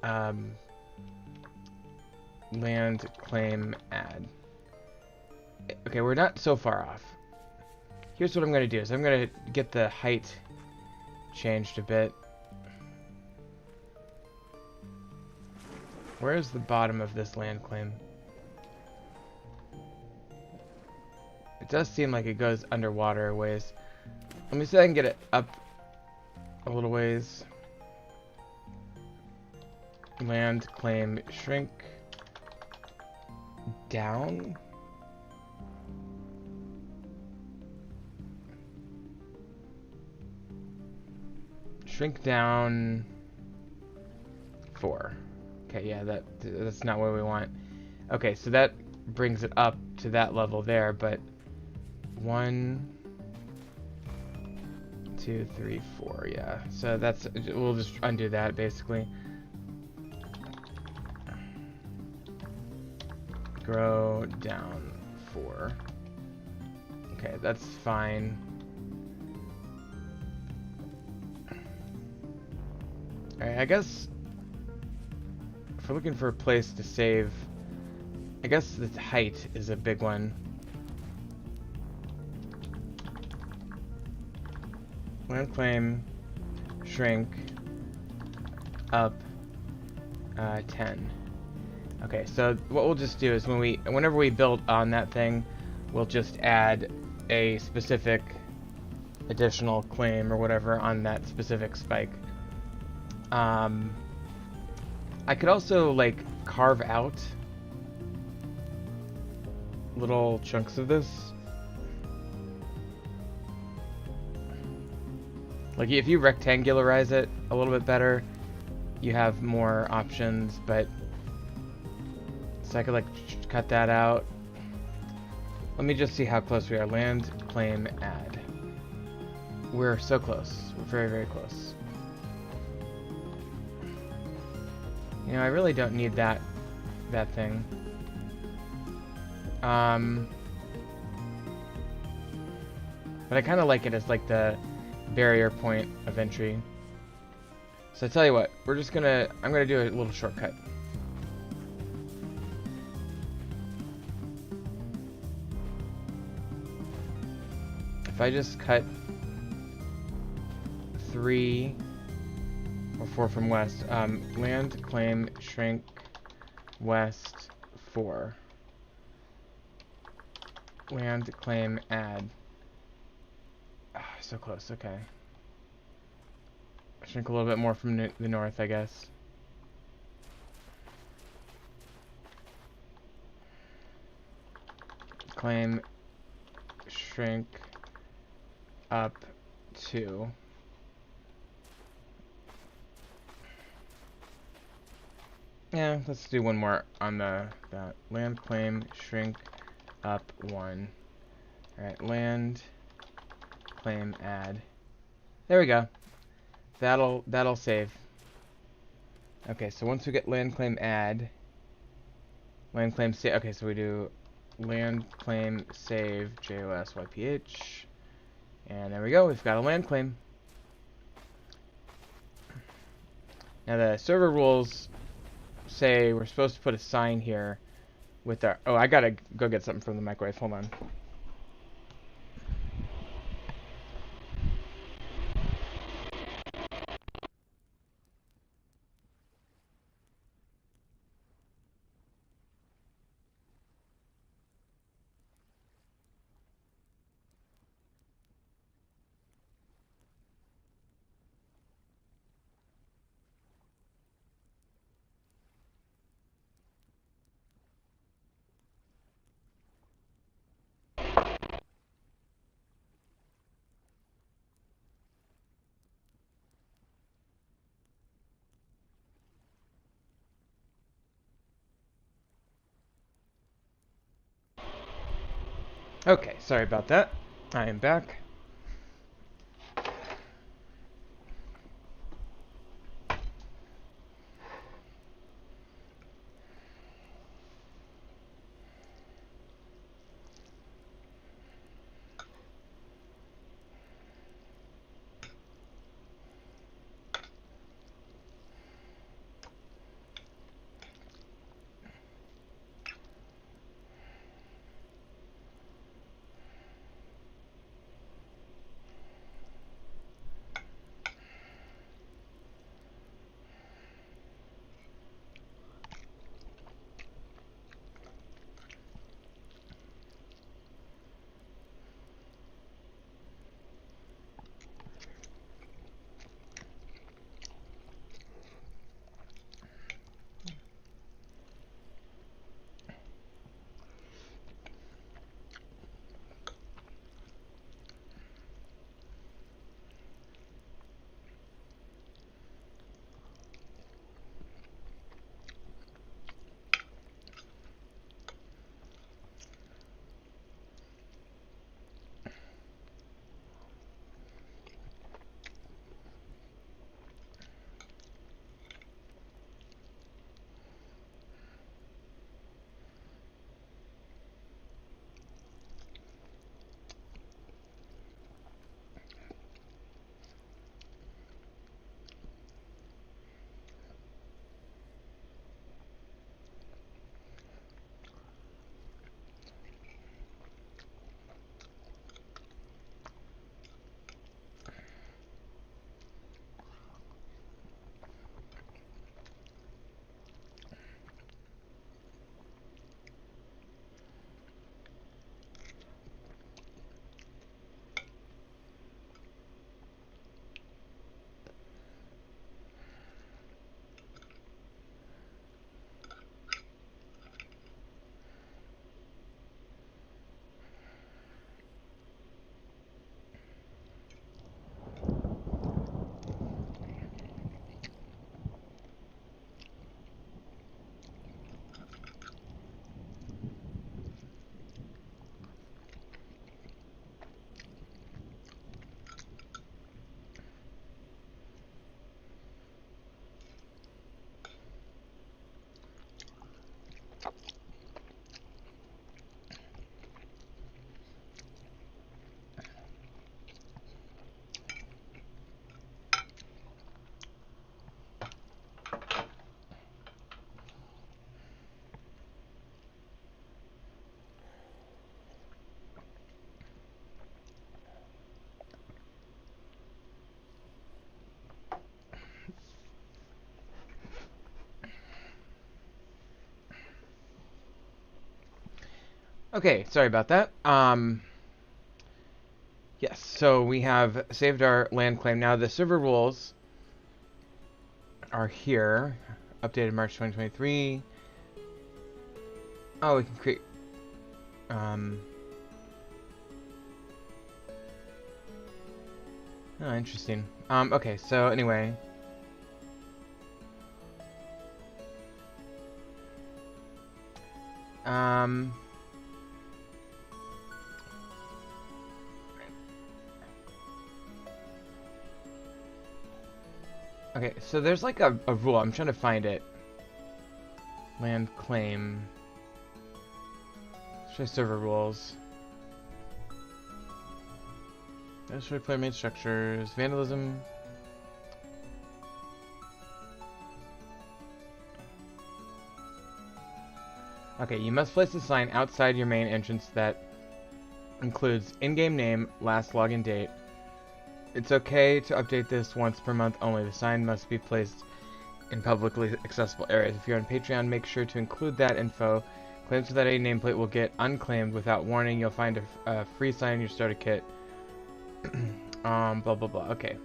land claim add. Okay, we're not so far off. Here's what I'm gonna do: is I'm gonna get the height changed a bit. Where is the bottom of this land claim? It does seem like it goes underwater a ways. Let me see if I can get it up a little ways. land claim shrink down. Shrink down 4. Okay, yeah, that's not what we want. Okay, so that brings it up to that level there, but 1, 2, 3, 4, yeah. So that's, we'll just undo that basically. Grow down 4. Okay, that's fine. Alright, I guess if we're looking for a place to save, I guess the height is a big one. Land claim shrink up 10. Okay, so what we'll just do is whenever we build on that thing, we'll just add a specific additional claim or whatever on that specific spike. I could also like carve out little chunks of this. Like if you rectangularize it a little bit better, you have more options, but so I could like cut that out. Let me just see how close we are. Land claim add. We're so close. We're very, very close. You know, I really don't need that thing. But I kind of like it as like the barrier point of entry. So I tell you what, I'm gonna do a little shortcut. If I just cut 3 or 4 from west, land claim shrink west 4. Land claim add. So close, okay. Shrink a little bit more from the north, I guess. Claim shrink up 2. Yeah, let's do one more on that. Land claim shrink up 1. Alright, land claim add. There we go. That'll save. Okay, so once we get land claim add, land claim save. Okay, so we do land claim save JOSYPH, and there we go. We've got a land claim. Now the server rules say we're supposed to put a sign here with our. Oh, I gotta go get something from the microwave. Hold on. Okay, sorry about that. I am back. Okay, sorry about that. Yes, so we have saved our land claim. Now the server rules are here. Updated March 2023. Oh, we can create... Oh, interesting. Okay, so anyway... Okay, so there's like a rule. I'm trying to find it. Land claim. Show server rules. Destroy player made structures. Vandalism. Okay, you must place a sign outside your main entrance that includes in-game name, last login date. It's okay to update this once per month only. The sign must be placed in publicly accessible areas. If you're on Patreon, make sure to include that info. Claims without a nameplate will get unclaimed without warning. You'll find a free sign in your starter kit. Blah blah blah. Okay.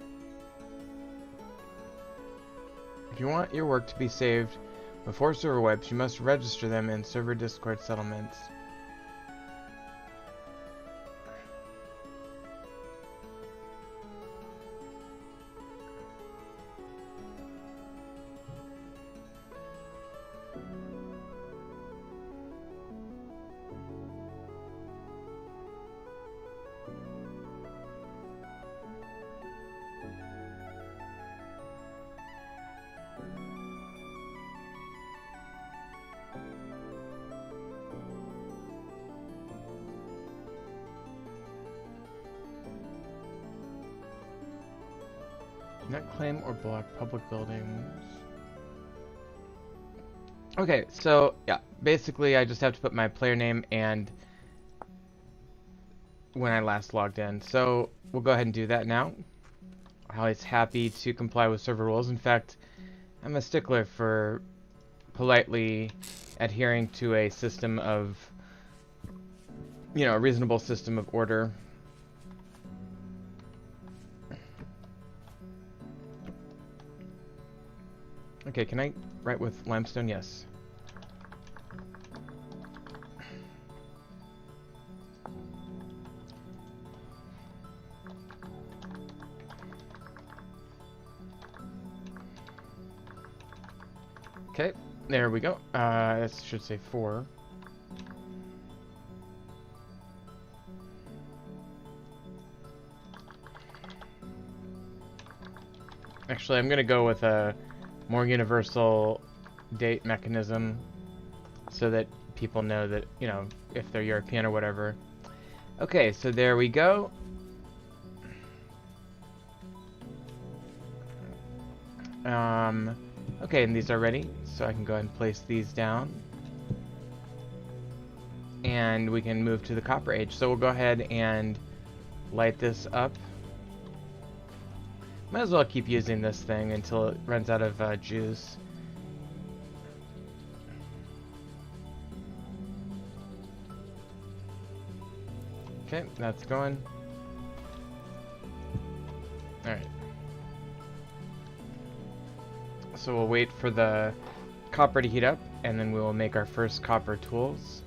If you want your work to be saved before server wipes, you must register them in server Discord settlements. Not claim or block public buildings. Okay, so yeah, basically I just have to put my player name and when I last logged in. So we'll go ahead and do that now. Holly's happy to comply with server rules. In fact, I'm a stickler for politely adhering to a system of, a reasonable system of order. Okay, can I write with limestone? Yes. Okay, there we go. This should say 4. Actually, I'm gonna go with a more universal date mechanism so that people know that, if they're European or whatever. Okay, so there we go. Okay, and these are ready, so I can go ahead and place these down. And we can move to the Copper Age. So we'll go ahead and light this up. Might as well keep using this thing until it runs out of juice. Okay, that's going. Alright. So we'll wait for the copper to heat up, and then we will make our first copper tools.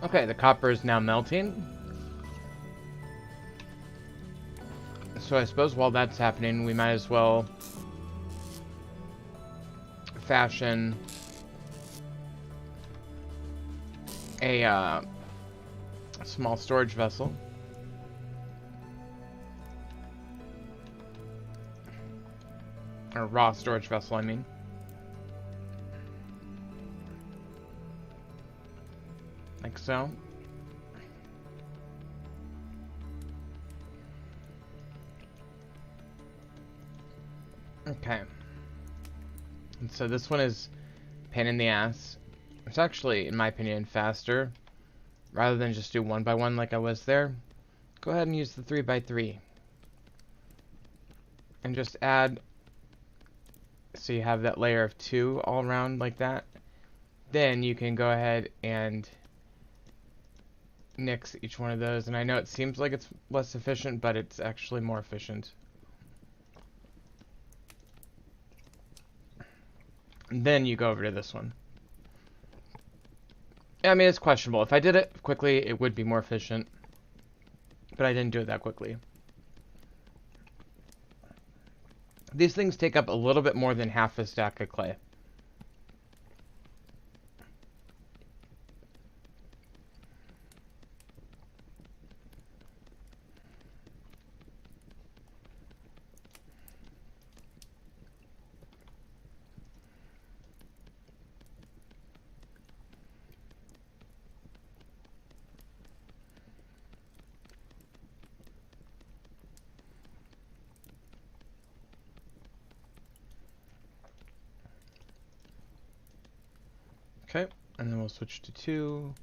Okay, the copper is now melting. So I suppose while that's happening, we might as well fashion a Small storage vessel. Or raw storage vessel, I mean. Like so. Okay. And so this one is pain in the ass. It's actually, in my opinion, faster. Rather than just do 1 by 1 like I was there, go ahead and use the 3 by 3. And just add, so you have that layer of 2 all around like that. Then you can go ahead and nix each one of those. And I know it seems like it's less efficient, but it's actually more efficient. And then you go over to this one. I mean, it's questionable. If I did it quickly, it would be more efficient. But I didn't do it that quickly. These things take up a little bit more than half a stack of clay. Okay, and then we'll switch to 2.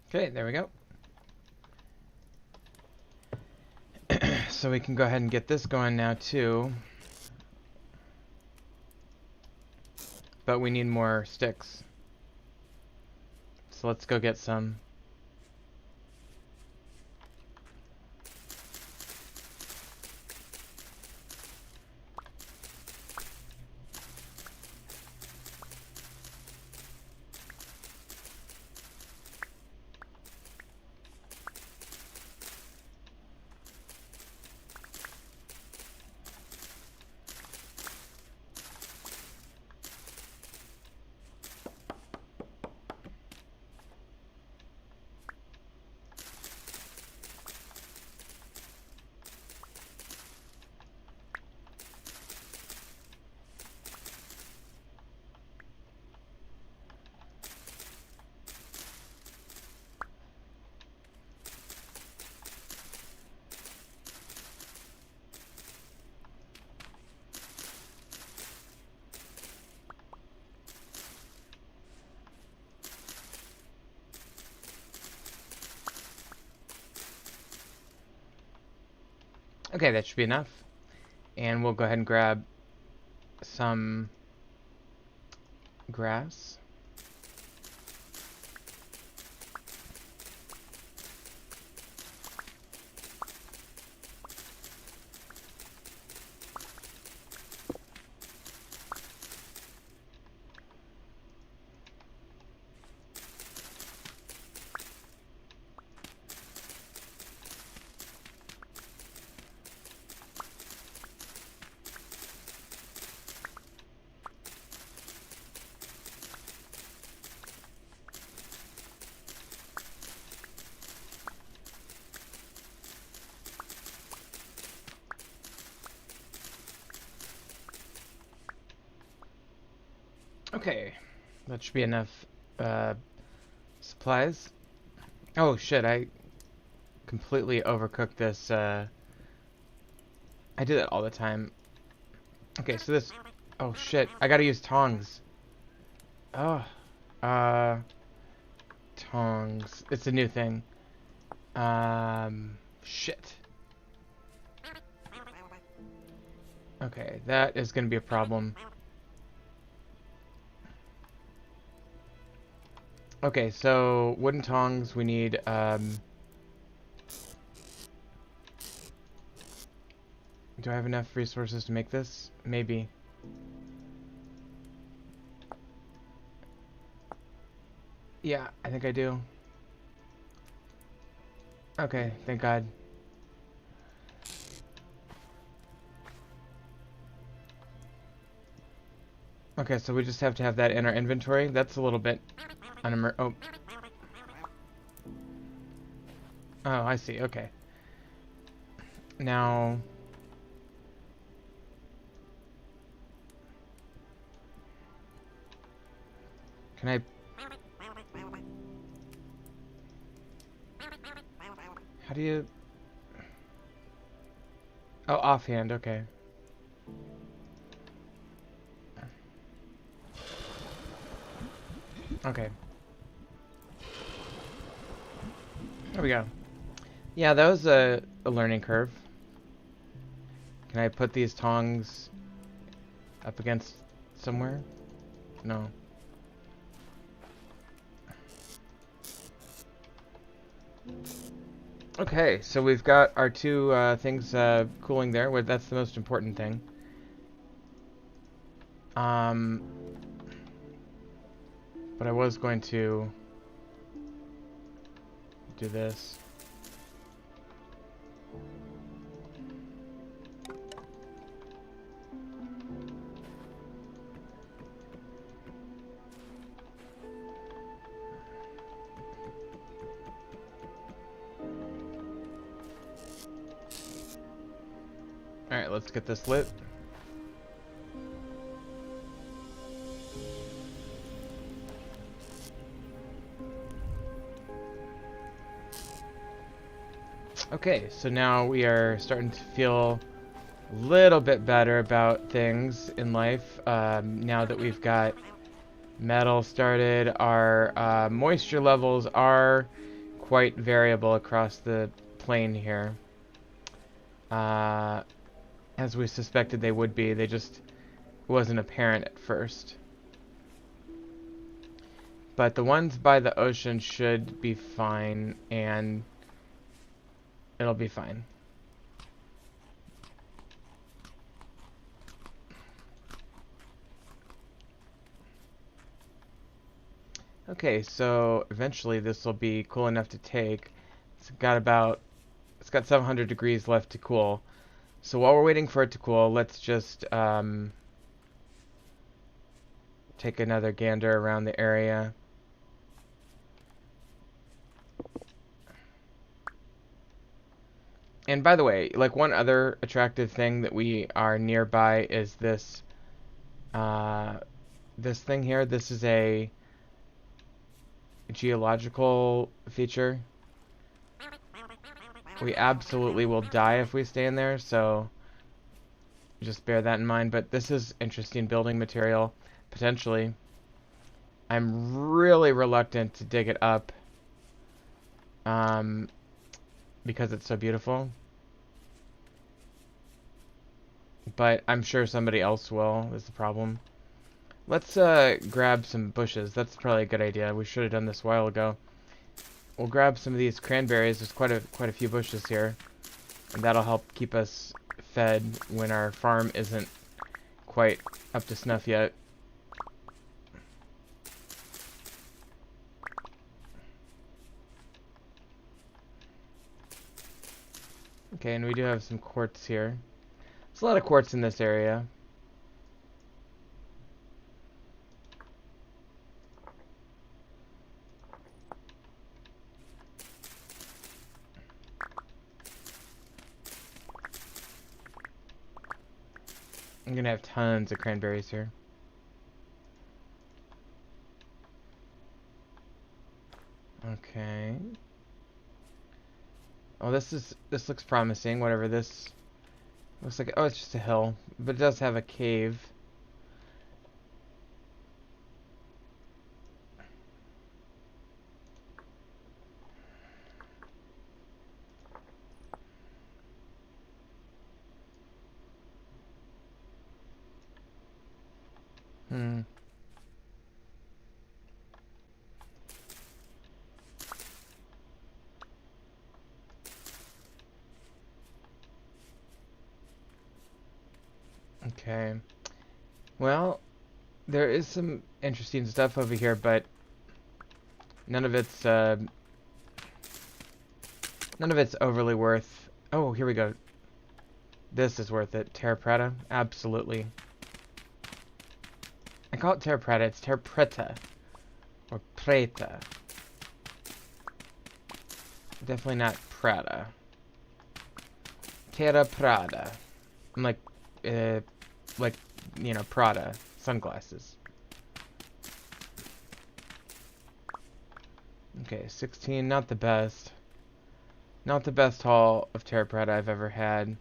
Okay, there we go. So we can go ahead and get this going now too. But we need more sticks. So let's go get some. Okay, that should be enough. And we'll go ahead and grab some grass. Okay, that should be enough supplies. Oh shit, I completely overcooked this. I do that all the time. Okay, so this... Oh shit, I gotta use tongs. Oh, tongs. It's a new thing. Shit. Okay, that is gonna be a problem. Okay, so wooden tongs, we need, Do I have enough resources to make this? Maybe. Yeah, I think I do. Okay, thank God. Okay, so we just have to have that in our inventory. That's a little bit oh. Oh, I see. Okay. Now, can I... How do you... Oh, offhand, okay. Okay. There we go. Yeah, that was a learning curve. Can I put these tongs up against somewhere? No. Okay, so we've got our two things cooling there. Well, that's the most important thing. But I was going to do this. Alright, let's get this lit. Okay, so now we are starting to feel a little bit better about things in life. Now that we've got metal started, our moisture levels are quite variable across the plane here. As we suspected they would be, they just wasn't apparent at first. But the ones by the ocean should be fine, and it'll be fine. Okay, so eventually this will be cool enough to take. It's got 700 degrees left to cool. So while we're waiting for it to cool, let's just take another gander around the area. And by the way, like one other attractive thing that we are nearby is this this thing here. This is a geological feature. We absolutely will die if we stay in there, so just bear that in mind. But this is interesting building material, potentially. I'm really reluctant to dig it up because it's so beautiful. But I'm sure somebody else will, is the problem. Let's grab some bushes. That's probably a good idea. We should have done this a while ago. We'll grab some of these cranberries. There's quite a few bushes here. And that'll help keep us fed when our farm isn't quite up to snuff yet. Okay, and we do have some quartz here. There's a lot of quartz in this area. I'm gonna have tons of cranberries here. Okay. Oh, this looks promising. Whatever this looks like. Oh, it's just a hill, but it does have a cave. Hmm. Okay. Well, there is some interesting stuff over here, but none of it's overly worth. Oh, here we go. This is worth it. Terra Preta? Absolutely. I call it Terra Preta. It's Terra Preta. Or Preta. Definitely not Prada. Terra Prada. I'm like, you know, Prada sunglasses. Okay, 16, not the best. Not the best haul of Terra Preta I've ever had.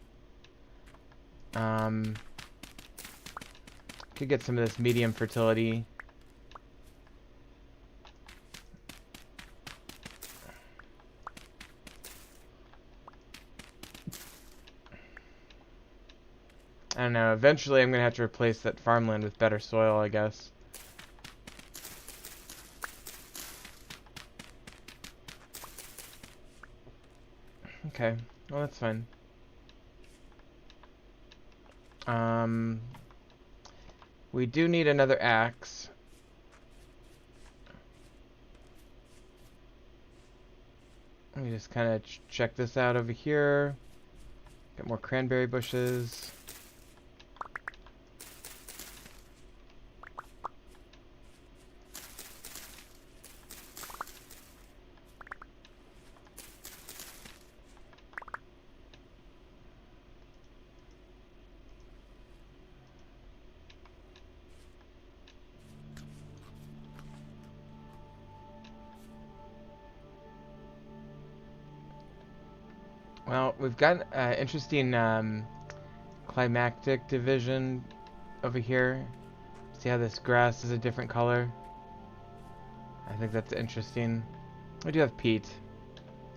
Could get some of this medium fertility. I don't know, eventually I'm gonna have to replace that farmland with better soil, I guess. Okay, well that's fine. We do need another axe. Let me just kind of check this out over here. Get more cranberry bushes. Well, we've got interesting climactic division over here. See how this grass is a different color? I think that's interesting. We do have peat.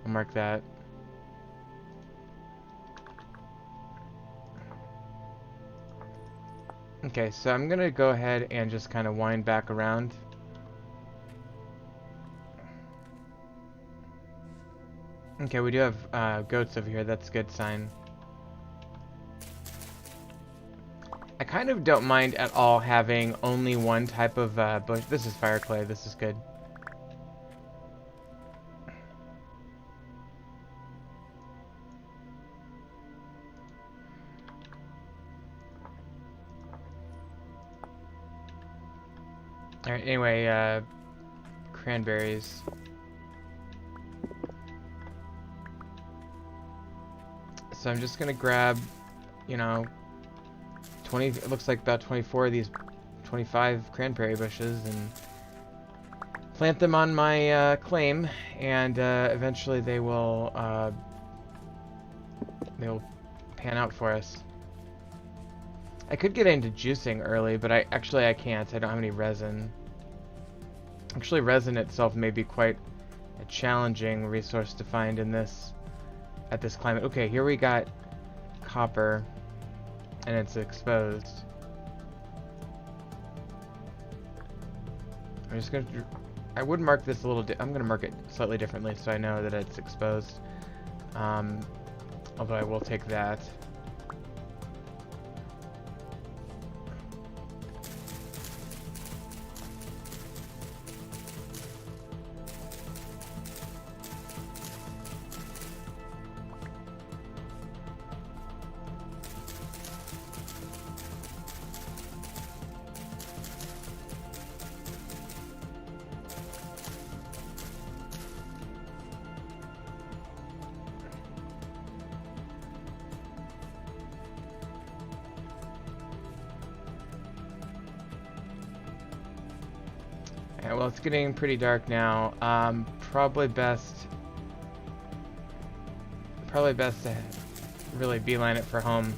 I'll mark that. Okay, so I'm gonna go ahead and just kind of wind back around. Okay, we do have goats over here. That's a good sign. I kind of don't mind at all having only one type of bush. This is fire clay. This is good. Alright, anyway, cranberries. So I'm just gonna grab, you know, 20, it looks like about 24 of these 25 cranberry bushes and plant them on my claim, and eventually they'll pan out for us. I could get into juicing early, but I can't. I don't have any resin. Actually, resin itself may be quite a challenging resource to find in this at this climate. Okay, here we got copper, and it's exposed. I'm just gonna. I would mark this a little. I'm gonna mark it slightly differently so I know that it's exposed. Although I will take that. Yeah, well, it's getting pretty dark now. Probably best to really beeline it for home.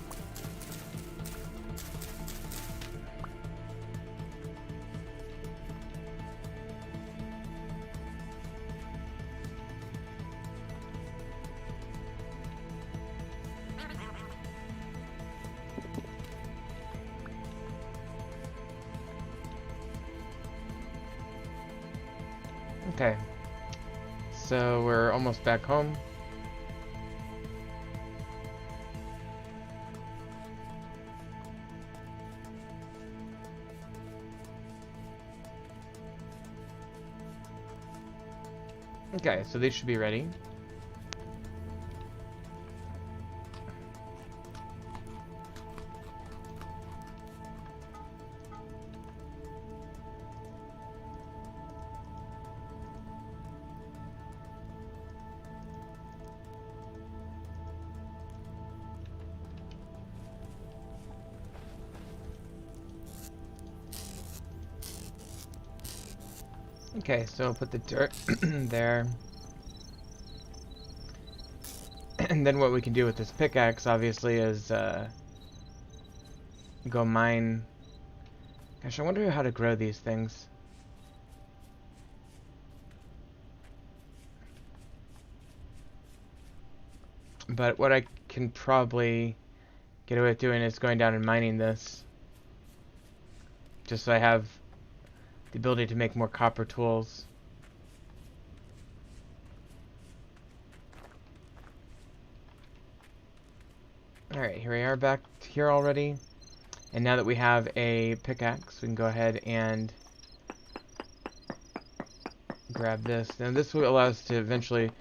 Okay, so we're almost back home. Okay, so these should be ready. Okay, so I'll put the dirt there. And then what we can do with this pickaxe, obviously, is go mine. Gosh, I wonder how to grow these things. But what I can probably get away with doing is going down and mining this. Just so I have the ability to make more copper tools. Alright, here we are back here already. And now that we have a pickaxe, we can go ahead and grab this. Now this will allow us to eventually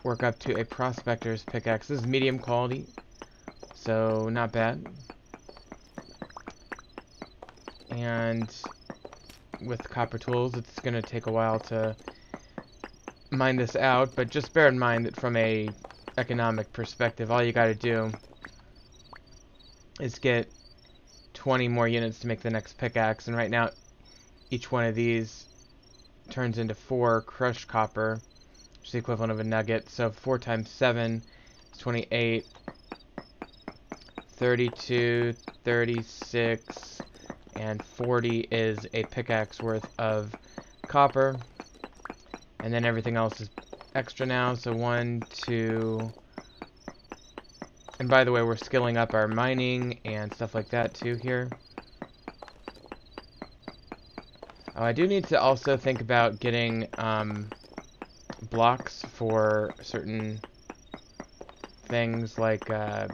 work up to a prospector's pickaxe. This is medium quality, so not bad. And with copper tools, it's going to take a while to mine this out, but just bear in mind that from a economic perspective, all you got to do is get 20 more units to make the next pickaxe, and right now each one of these turns into 4 crushed copper, which is the equivalent of a nugget. So 4 times 7 is 28, 32, 36, and 40 is a pickaxe worth of copper. And then everything else is extra now, so 1, 2... And by the way, we're skilling up our mining and stuff like that too here. Oh, I do need to also think about getting blocks for certain things like a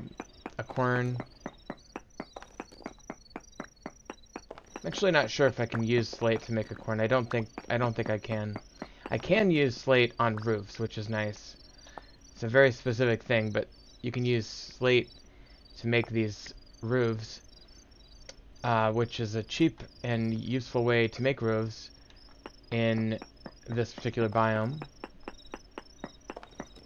quern. I'm actually not sure if I can use slate to make a quern. I don't think I can. I can use slate on roofs, which is nice. It's a very specific thing, but you can use slate to make these roofs, which is a cheap and useful way to make roofs in this particular biome.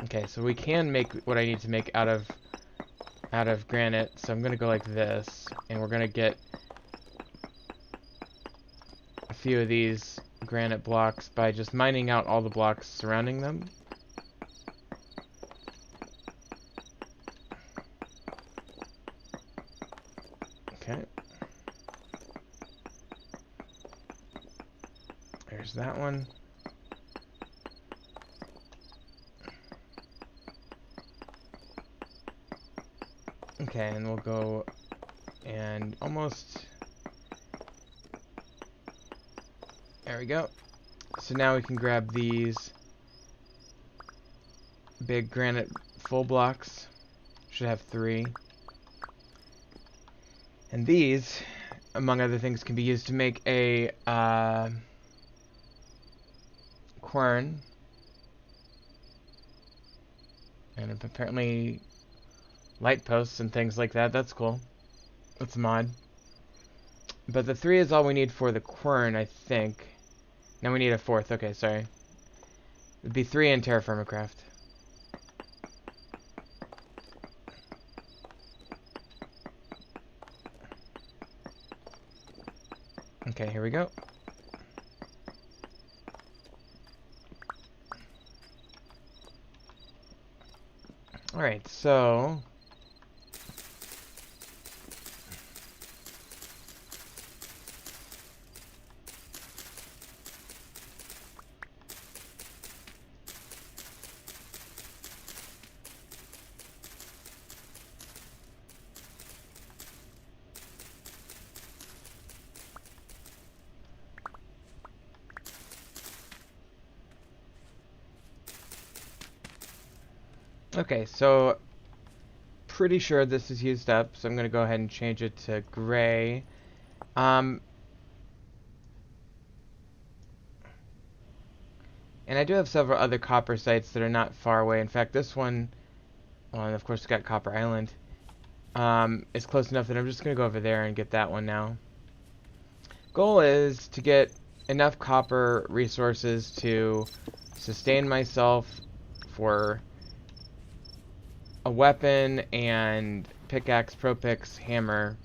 Okay, so we can make what I need to make out of granite, so I'm gonna go like this, and we're gonna get a few of these granite blocks by just mining out all the blocks surrounding them. Okay. There's that one. Okay, and we'll go and almost... There we go. So now we can grab these big granite full blocks. Should have 3. And these, among other things, can be used to make a quern. And apparently light posts and things like that. That's cool. That's a mod. But the 3 is all we need for the quern, I think. Now we need a 4th. Okay, sorry. It'd be 3 in Terra Firma Craft. Okay, here we go. Alright, so... Okay, so pretty sure this is used up, so I'm going to go ahead and change it to gray. And I do have several other copper sites that are not far away. In fact, this one, well, and of course, we got Copper Island, is close enough that I'm just going to go over there and get that one now. Goal is to get enough copper resources to sustain myself for a weapon and pickaxe, pro-picks, hammer,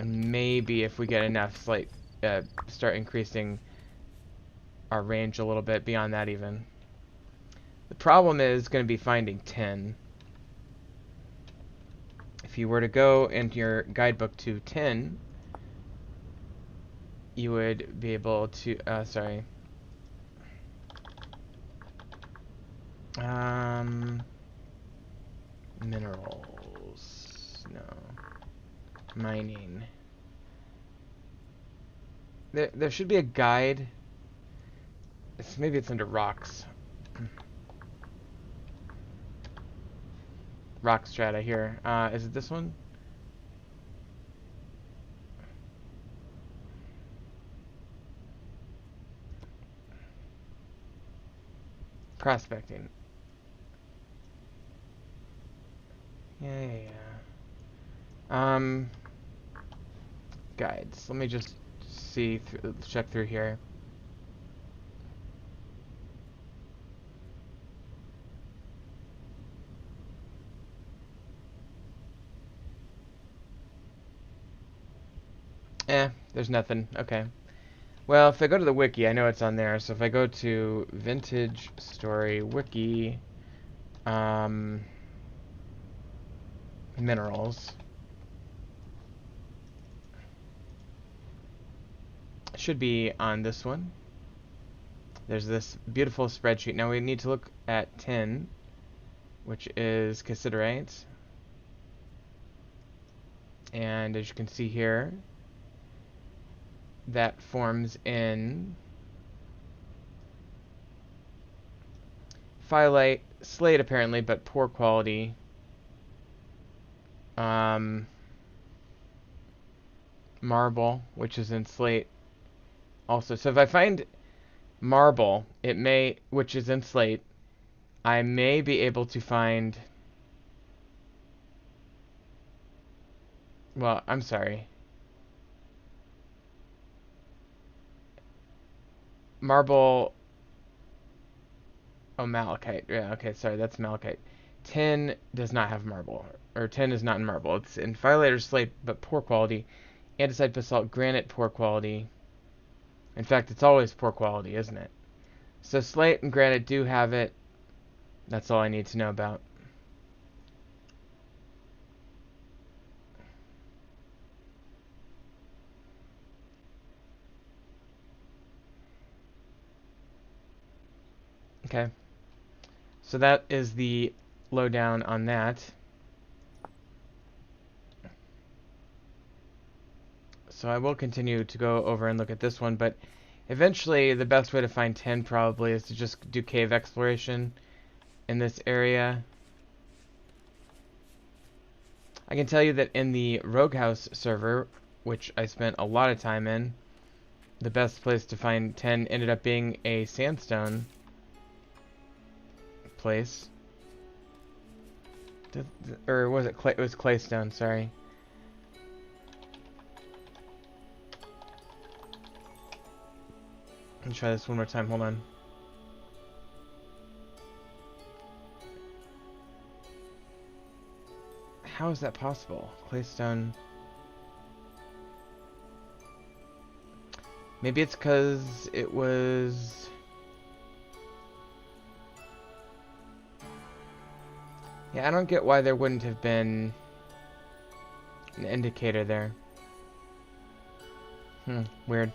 and maybe if we get enough, start increasing our range a little bit beyond that even. The problem is going to be finding tin. If you were to go into your guidebook to tin, you would be able to, minerals, no, mining. There should be a guide. Maybe it's under rocks. Rock strata here. Is it this one? Prospecting. Yeah. Guides. Let me just check through here. There's nothing. Okay. Well, if I go to the wiki, I know it's on there. So if I go to Vintage Story Wiki, minerals, should be on this one. There's this beautiful spreadsheet. Now we need to look at tin, which is cassiterite. And as you can see here, that forms in phyllite, slate apparently, but poor quality. Marble, which is in slate also. So if I find marble, which is in slate, I may be able to find, well, I'm sorry. Marble, oh, malachite. Yeah, okay, sorry, that's malachite. Tin does not have marble, or tin is not in marble. It's in phyllite or slate, but poor quality. Andesite, basalt, granite, poor quality. In fact, it's always poor quality, isn't it? So slate and granite do have it. That's all I need to know about. Okay. So that is the lowdown on that. So I will continue to go over and look at this one, but eventually the best way to find tin probably is to just do cave exploration in this area. I can tell you that in the Rogue House server, which I spent a lot of time in, the best place to find tin ended up being a sandstone place. Or was it clay? It was claystone, sorry. Let me try this one more time, hold on. How is that possible? Claystone. Maybe it's because it was... Yeah, I don't get why there wouldn't have been an indicator there. Weird.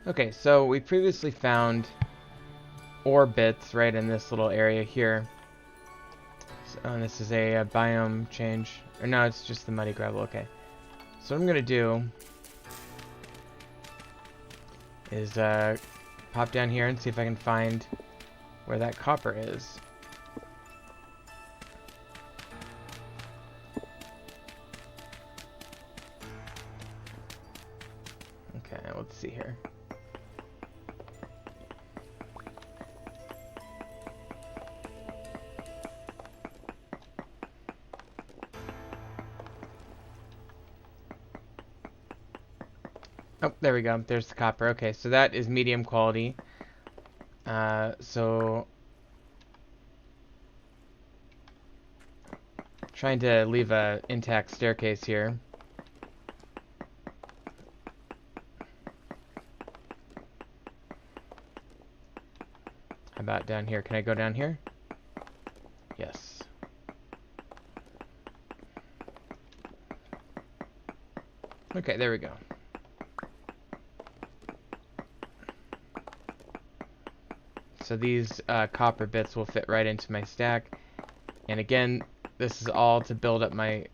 Okay, so we previously found ore bits right in this little area here. So, and this is a biome change. Or no, it's just the muddy gravel, okay. So what I'm gonna do is pop down here and see if I can find where that copper is. Okay, let's see here. Oh, there we go. There's the copper. Okay, so that is medium quality. So trying to leave a intact staircase here. How about down here? Can I go down here? Yes. Okay, there we go. So these copper bits will fit right into my stack. And again, this is all to build up my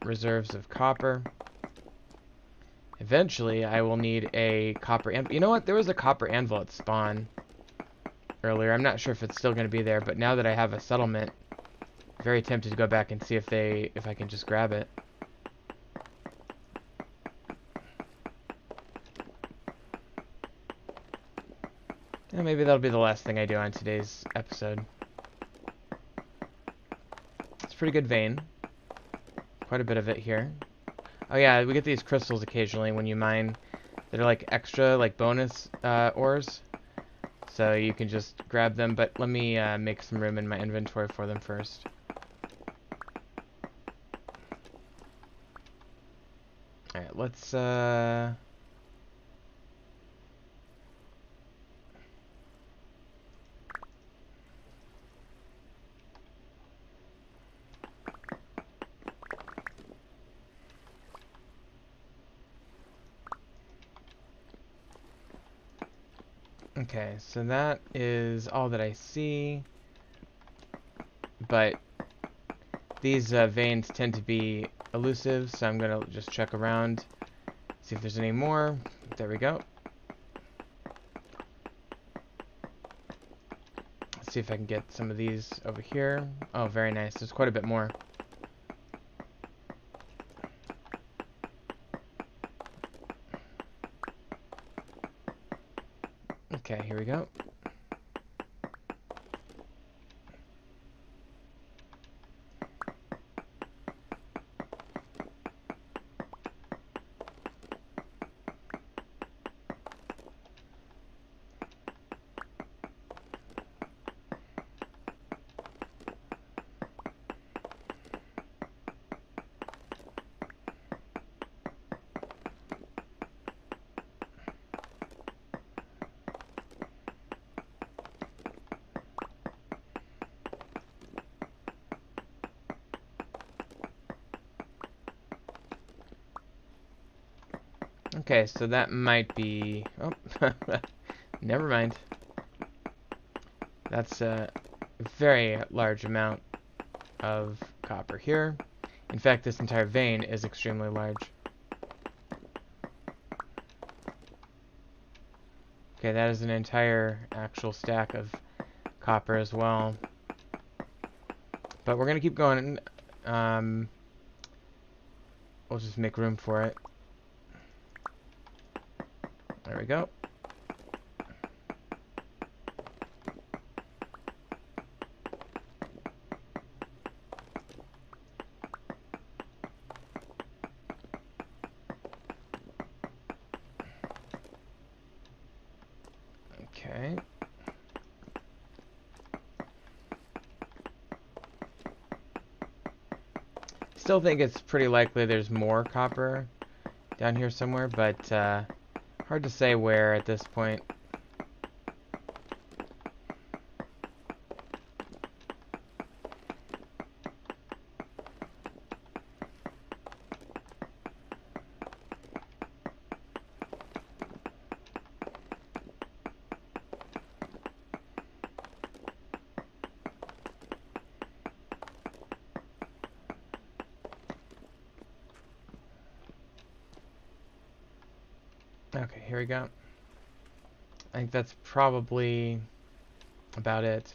reserves of copper. Eventually, I will need a copper anvil. You know what? There was a copper anvil at spawn earlier. I'm not sure if it's still going to be there, but now that I have a settlement, I'm very tempted to go back and see if I can just grab it. And maybe that'll be the last thing I do on today's episode. It's a pretty good vein. Quite a bit of it here. Oh yeah, we get these crystals occasionally when you mine that are like extra, like bonus ores. So you can just grab them, but let me make some room in my inventory for them first. Alright, let's okay, so that is all that I see. But these veins tend to be elusive, so I'm gonna just check around, see if there's any more. There we go. Let's see if I can get some of these over here. Oh, very nice. There's quite a bit more. Okay, here we go. Okay, so that might be... Oh, never mind. That's a very large amount of copper here. In fact, this entire vein is extremely large. Okay, that is an entire actual stack of copper as well. But we're going to keep going. We'll just make room for it. There we go. Okay. Still think it's pretty likely there's more copper down here somewhere, but hard to say where at this point. Okay, here we go. I think that's probably about it.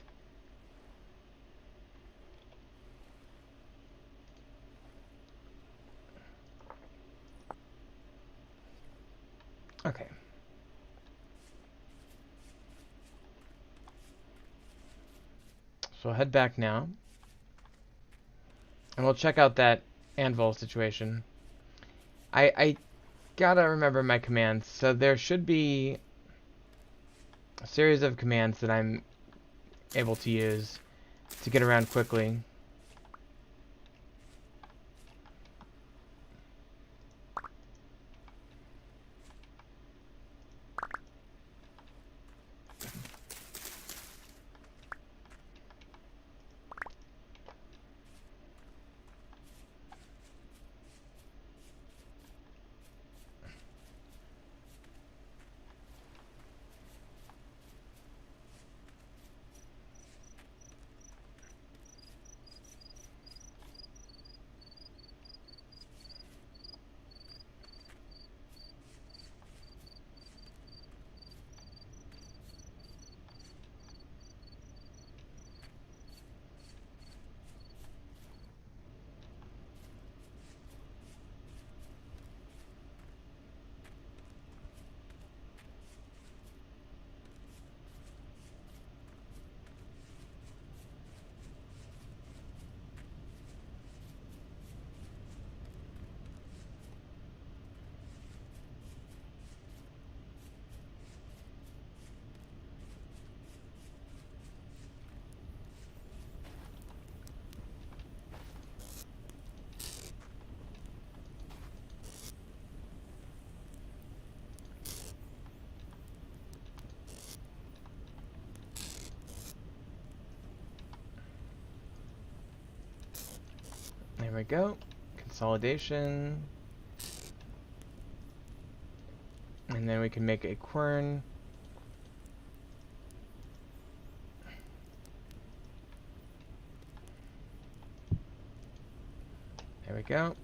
Okay. So we'll head back now. And we'll check out that anvil situation. I gotta remember my commands. So there should be a series of commands that I'm able to use to get around quickly. There we go. Consolidation. And then we can make a quern. There we go.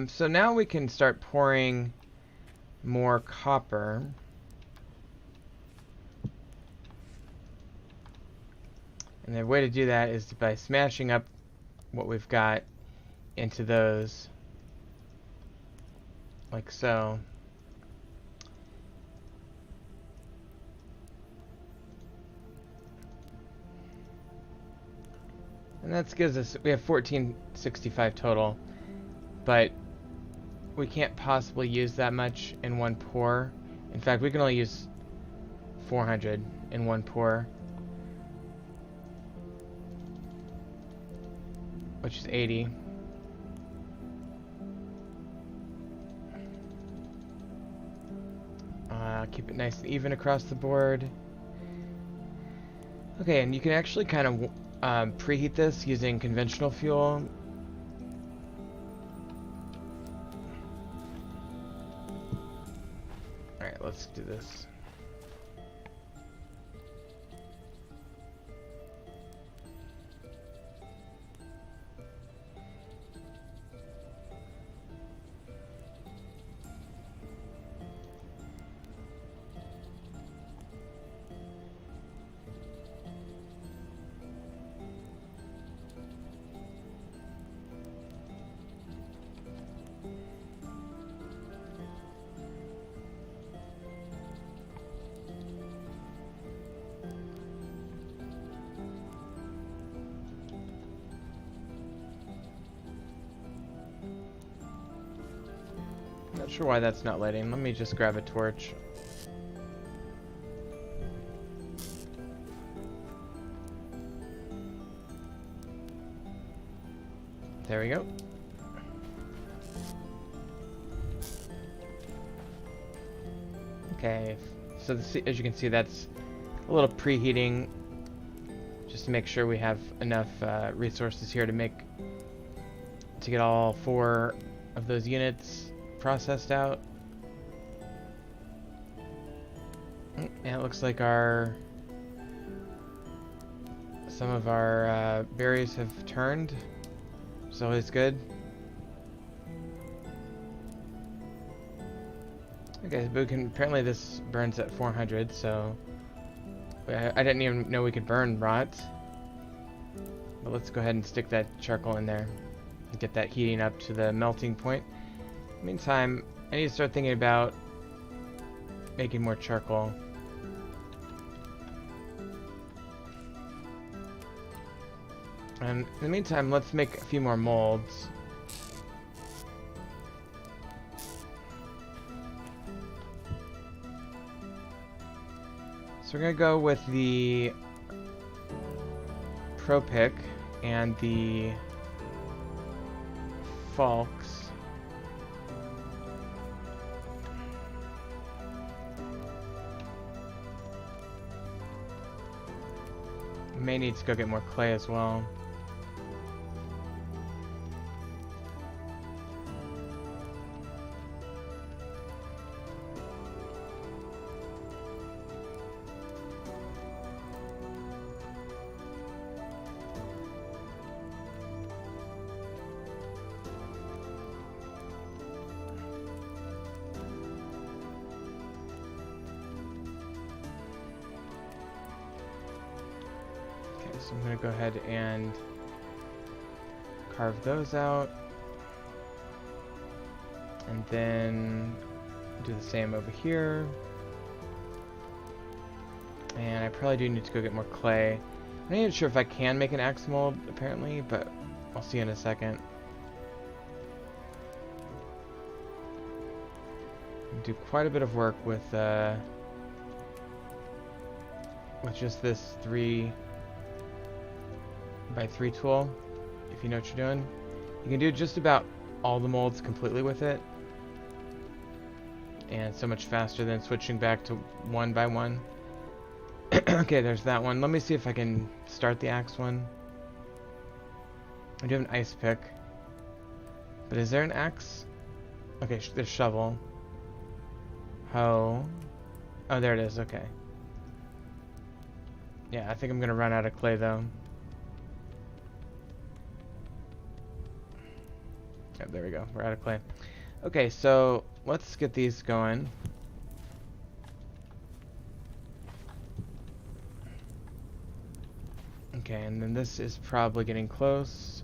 So now we can start pouring more copper. And the way to do that is by smashing up what we've got into those, like so. And that gives us, we have 1465 total, but we can't possibly use that much in one pour. In fact, we can only use 400 in one pour, which is 80. Keep it nice and even across the board. Okay, and you can actually kind of preheat this using conventional fuel. Alright, let's do this. Not sure why that's not lighting. Let me just grab a torch. There we go. Okay, so as you can see, that's a little preheating, just to make sure we have enough resources here to get all 4 of those units processed out. And it looks like some of our berries have turned, so it's good. Okay, but we can, apparently this burns at 400, so I didn't even know we could burn rot. But let's go ahead and stick that charcoal in there and get that heating up to the melting point. Meantime, I need to start thinking about making more charcoal. And in the meantime, let's make a few more molds. So we're gonna go with the Pro Pick and the Falks. May need to go get more clay as well. So I'm going to go ahead and carve those out, and then do the same over here. And I probably do need to go get more clay. I'm not even sure if I can make an axe mold, apparently, but I'll see in a second. Do quite a bit of work with just this 3x3 tool, if you know what you're doing. You can do just about all the molds completely with it, and so much faster than switching back to 1 by 1. Okay, there's that one. Let me see if I can start the axe one. I do have an ice pick, but is there an axe? Okay, there's shovel. Hoe. Oh, there it is. Okay. Yeah, I think I'm gonna run out of clay though. Oh, there we go. We're out of clay. Okay, so let's get these going. Okay, and then this is probably getting close.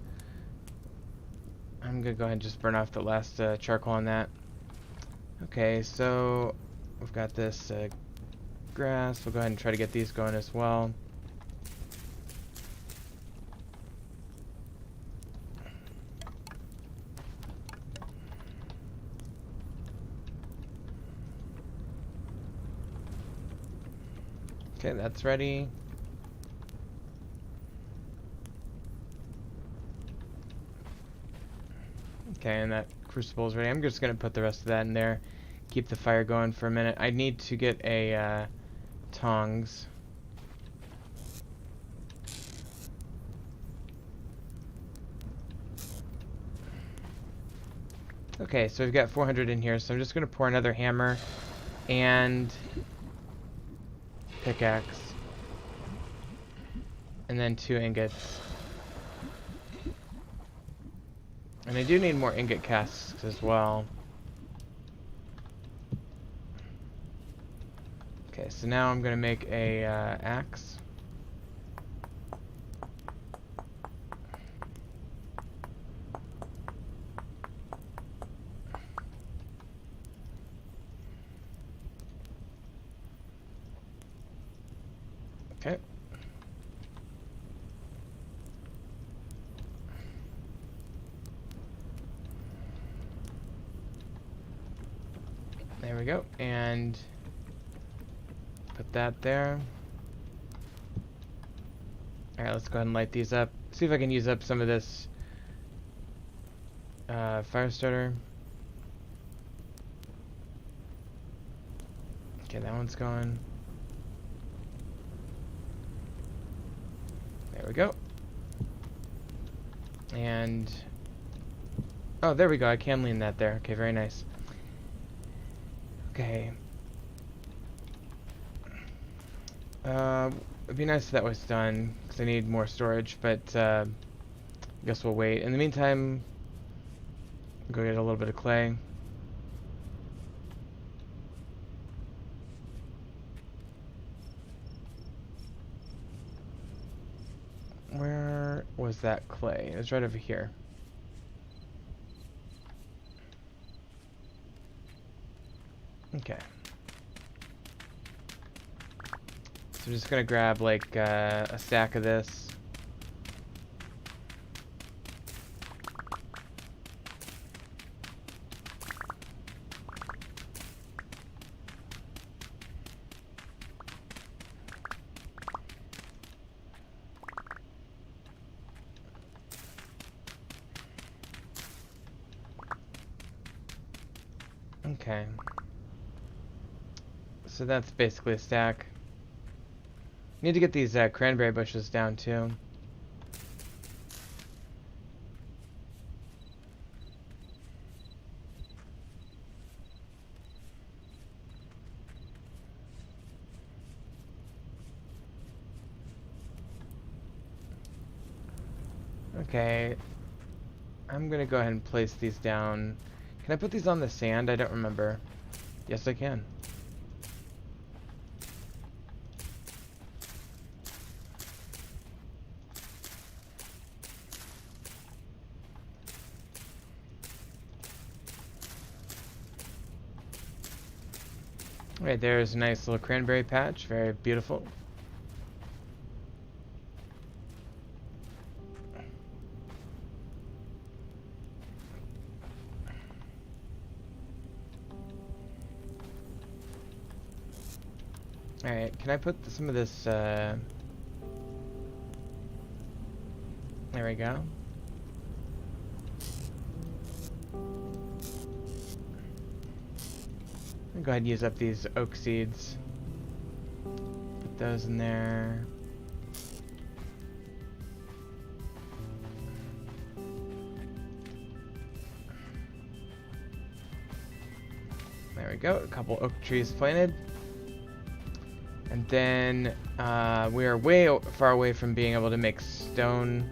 I'm gonna go ahead and just burn off the last charcoal on that. Okay, so we've got this grass. We'll go ahead and try to get these going as well. Okay, that's ready. Okay, and that crucible is ready. I'm just going to put the rest of that in there. Keep the fire going for a minute. I need to get a tongs. Okay, so we've got 400 in here, so I'm just going to pour another hammer and pickaxe, and then 2 ingots. And I do need more ingot casks as well. Okay, so now I'm going to make a axe. Okay. There we go, and put that there. Alright, let's go ahead and light these up. See if I can use up some of this fire starter. Okay, that one's going. There we go. And oh, there we go. I can lean that there. Okay, very nice. Okay. It'd be nice if that was done, because I need more storage, but I guess we'll wait. In the meantime, go get a little bit of clay. Where was that clay? It was right over here. Okay. So I'm just gonna grab like a stack of this. Okay. So that's basically a stack. Need to get these cranberry bushes down too. Okay. I'm gonna go ahead and place these down. Can I put these on the sand? I don't remember. Yes, I can. Alright, there's a nice little cranberry patch. Very beautiful. Alright, can I put some of this, there we go. I'll go ahead and use up these oak seeds. Put those in there. There we go, a couple oak trees planted. And then we are way far away from being able to make stone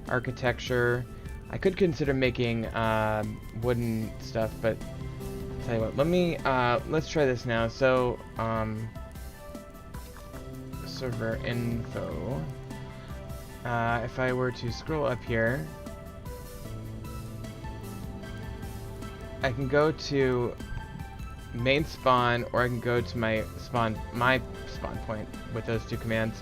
architecture. I could consider making wooden stuff, but I'll tell you what, let's try this now. So, server info. If I were to scroll up here, I can go to main spawn, or I can go to my spawn point with those two commands.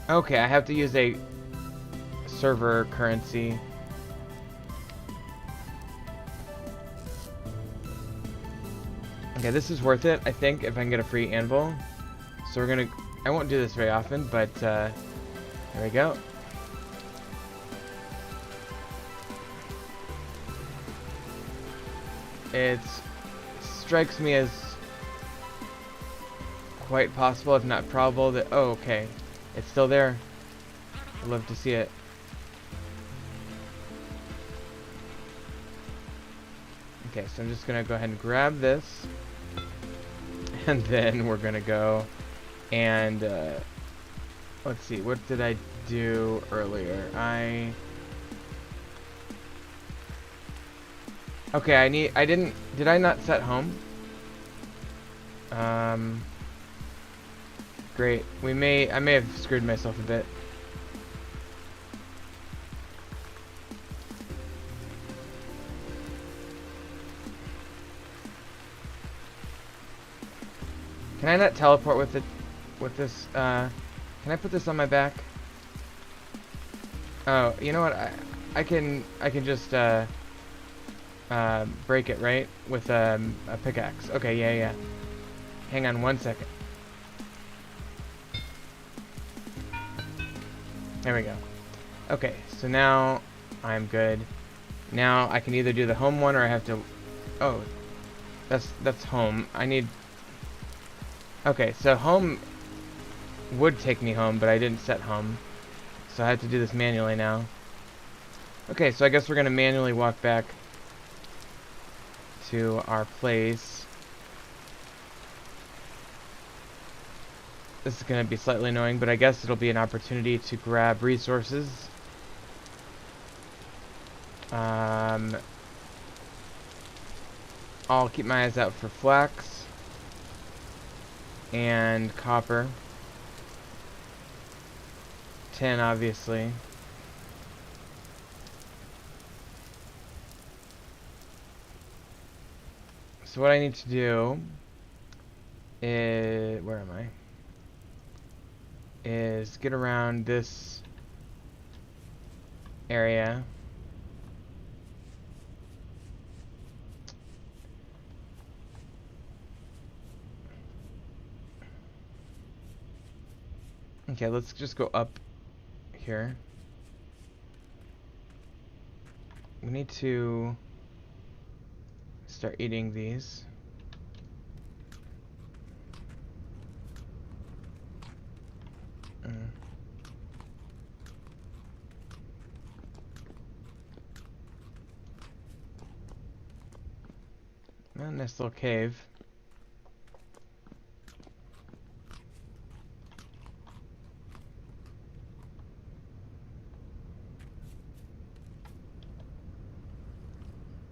Okay, I have to use a server currency. Okay, this is worth it, I think, if I can get a free anvil. So we're gonna... I won't do this very often, but there we go. It strikes me as quite possible, if not probable, that... Oh, okay. It's still there. I'd love to see it. Okay, so I'm just gonna go ahead and grab this. And then we're gonna go and... let's see, what did I do earlier? Okay, did I not set home? Great. I may have screwed myself a bit. Can I not teleport with it, with this, can I put this on my back? Oh, you know what, I can just, break it, right? With, a pickaxe. Okay, yeah. Hang on one second. There we go. Okay, so now I'm good. Now I can either do the home one, or I have to... Oh, that's home. I need... Okay, so home would take me home, but I didn't set home. So I have to do this manually now. Okay, so I guess we're gonna manually walk back to our place. This is going to be slightly annoying, but I guess it'll be an opportunity to grab resources. I'll keep my eyes out for flax. and copper. Tin, obviously. So what I need to do is, where am I? Is get around this area. Okay, let's just go up here. We need to start eating these. Oh, nice little cave.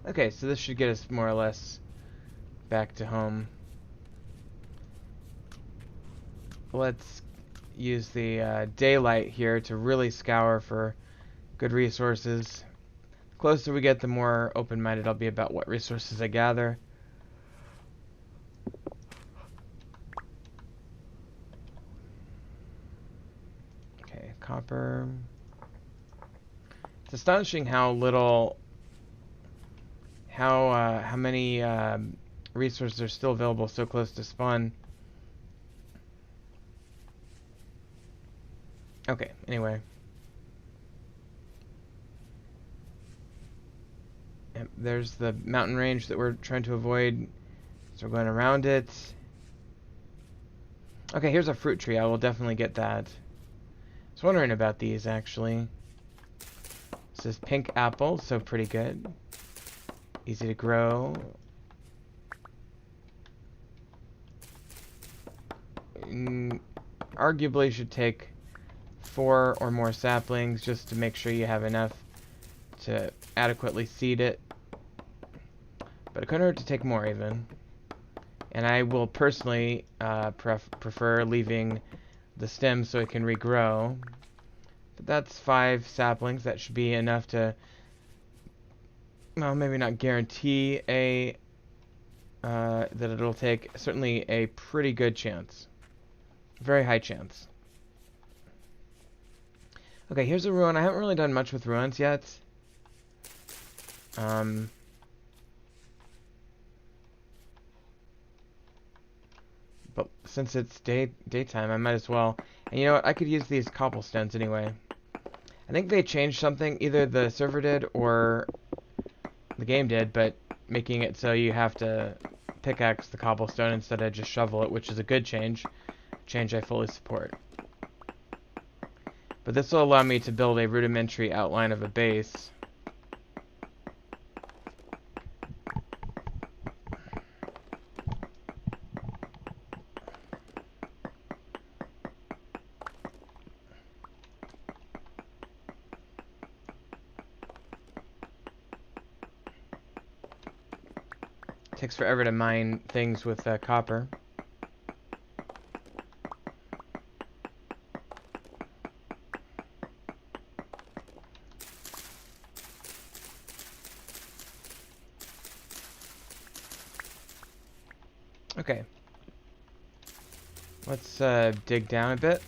Okay, so this should get us more or less back to home. Let's use the daylight here to really scour for good resources. The closer we get, the more open-minded I'll be about what resources I gather. Okay, copper. It's astonishing how little, how many resources are still available so close to spawn. Okay, anyway. Yep, there's the mountain range that we're trying to avoid. So we're going around it. Okay, here's a fruit tree. I will definitely get that. I was wondering about these, actually. This is pink apple, so pretty good. Easy to grow. Arguably should take 4 or more saplings just to make sure you have enough to adequately seed it. But it couldn't hurt to take more even. And I will personally prefer leaving the stem so it can regrow. But that's 5 saplings. That should be enough to, well, maybe not guarantee a that it'll take, certainly a pretty good chance. Very high chance. Okay, here's a ruin. I haven't really done much with ruins yet. But since it's daytime, I might as well. And you know what? I could use these cobblestones anyway. I think they changed something. Either the server did or the game did, but making it so you have to pickaxe the cobblestone instead of just shovel it, which is a good change. Change I fully support. But this will allow me to build a rudimentary outline of a base. Takes forever to mine things with copper. Okay. Let's dig down a bit.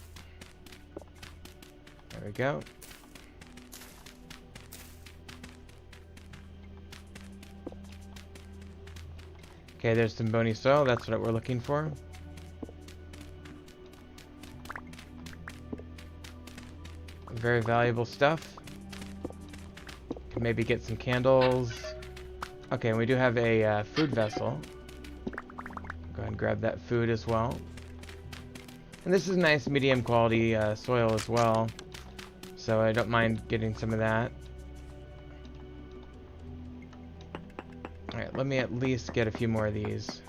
There we go. Okay, there's some bony soil. That's what we're looking for. Very valuable stuff. Can maybe get some candles. Okay, and we do have a food vessel. Go ahead and grab that food as well. And this is nice medium quality soil as well. So I don't mind getting some of that. Alright, let me at least get a few more of these.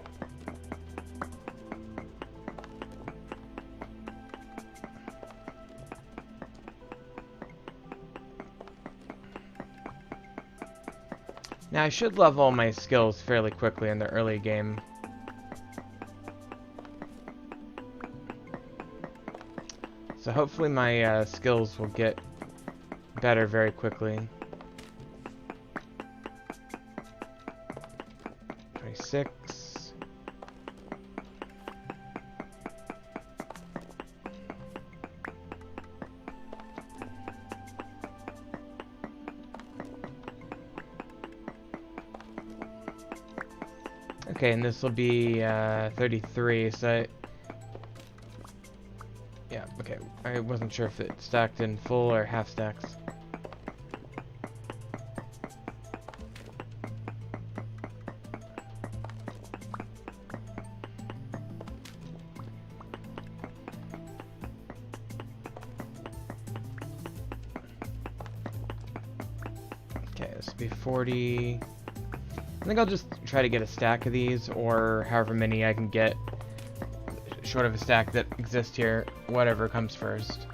Now I should level my skills fairly quickly in the early game. So hopefully my skills will get better very quickly. 26. Okay, and this will be 33, so yeah, okay. I wasn't sure if it stacked in full or half stacks. Okay, this will be 40. I think I'll just try to get a stack of these, or however many I can get short of a stack that exists here, whatever comes first.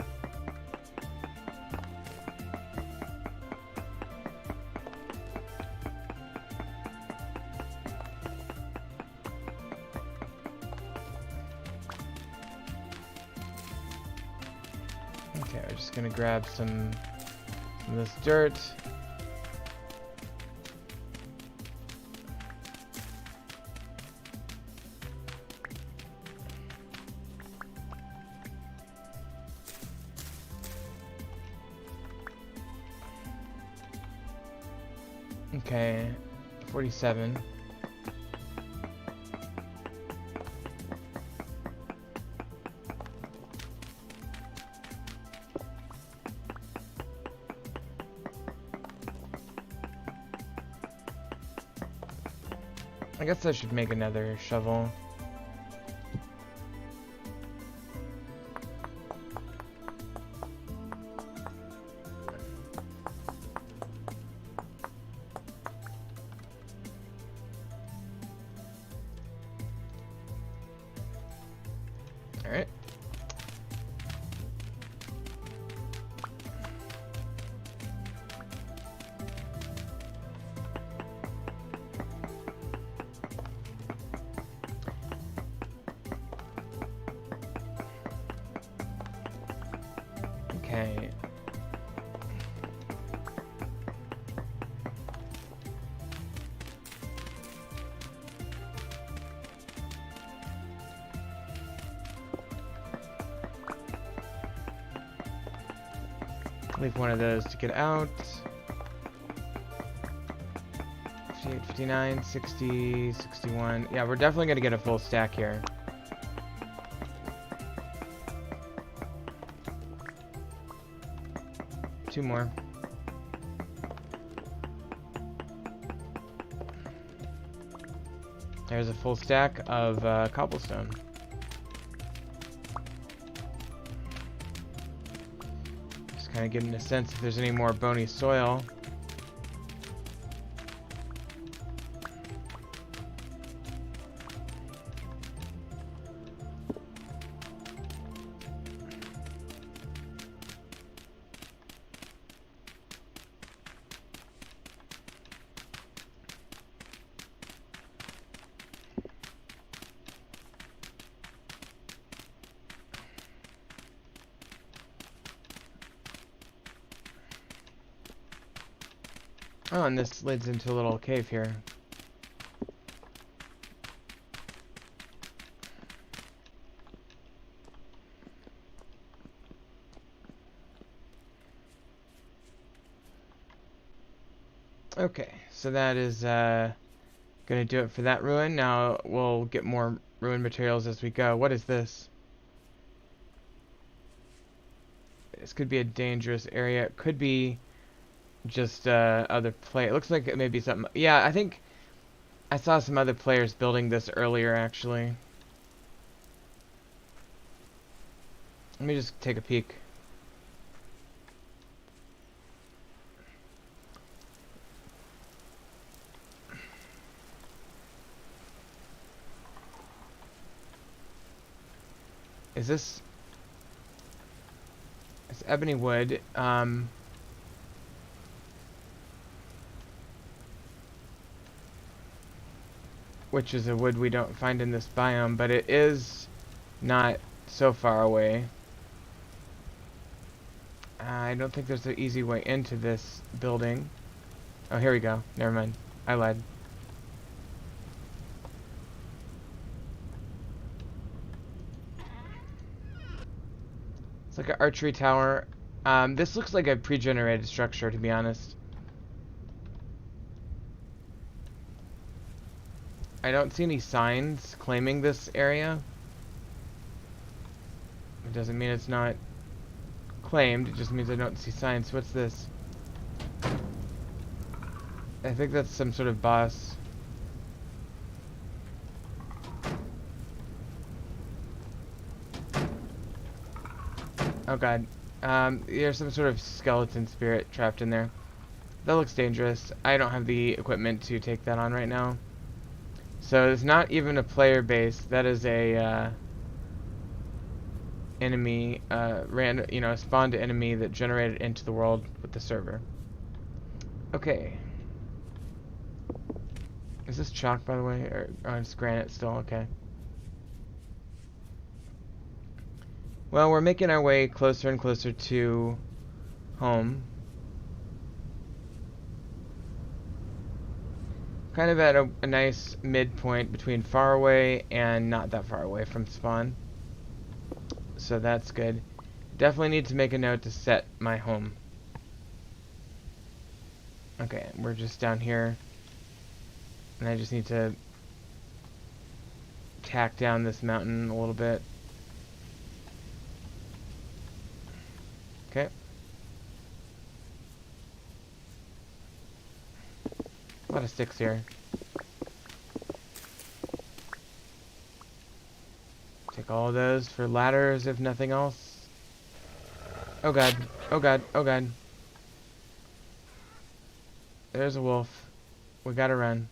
Okay, we're just gonna grab some of this dirt. Okay, 47. I guess I should make another shovel. Alright. Okay. Leave one of those to get out. 58, 59, 60, 61. Yeah, we're definitely going to get a full stack here. Two more. There's a full stack of cobblestone. Just kind of getting a sense if there's any more bony soil. Oh, and this leads into a little cave here. Okay, so that is gonna do it for that ruin. Now we'll get more ruin materials as we go. What is this? This could be a dangerous area. It could be just other play. It looks like it may be something. Yeah, I think I saw some other players building this earlier, actually. Let me just take a peek. Is this... It's ebony wood. Which is a wood we don't find in this biome, but it is not so far away. I don't think there's an easy way into this building. Oh, here we go. Never mind. I lied. It's like an archery tower. This looks like a pre-generated structure, to be honest. I don't see any signs claiming this area. It doesn't mean it's not claimed, it just means I don't see signs. What's this? I think that's some sort of boss. Oh god. There's some sort of skeleton spirit trapped in there. That looks dangerous. I don't have the equipment to take that on right now. So it's not even a player base. That is a enemy, a spawned enemy that generated into the world with the server. Okay. Is this chalk, by the way? Or it's granite still? Okay. Well, we're making our way closer and closer to home. Kind of at a nice midpoint between far away and not that far away from spawn. So that's good. Definitely need to make a note to set my home. Okay, we're just down here. And I just need to tack down this mountain a little bit. Okay. A lot of sticks here. Take all of those for ladders, if nothing else. Oh god. Oh god. Oh god. There's a wolf. We gotta run.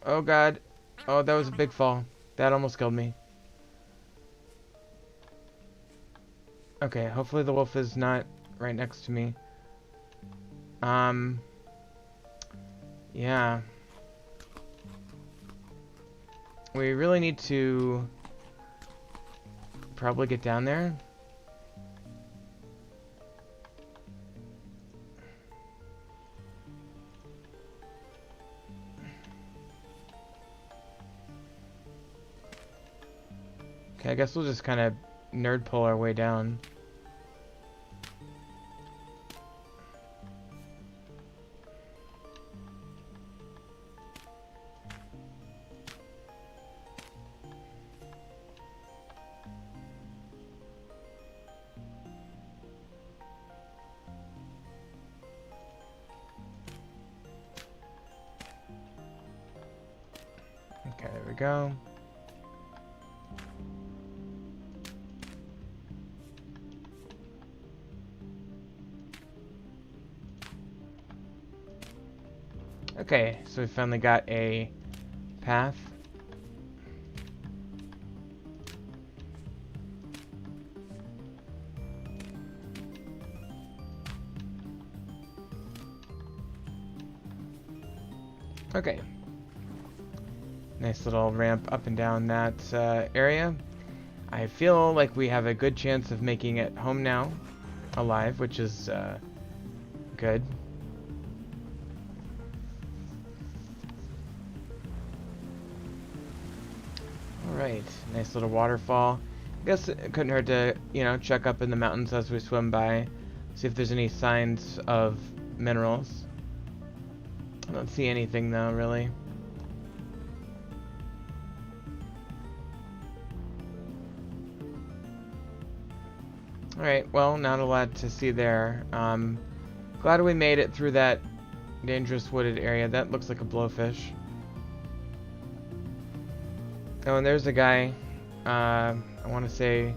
Oh god. Oh, that was a big fall. That almost killed me. Okay, hopefully the wolf is not right next to me. Yeah. We really need to probably get down there. Okay, I guess we'll just kind of nerd pull our way down. Okay, there we go. Okay, so we finally got a path. Okay. Nice little ramp up and down that area. I feel like we have a good chance of making it home now, alive, which is good. Alright, nice little waterfall. I guess it couldn't hurt to, check up in the mountains as we swim by, see if there's any signs of minerals. I don't see anything though, really. Alright, well, not a lot to see there. Glad we made it through that dangerous wooded area. That looks like a blowfish. Oh, and there's a guy, I want to say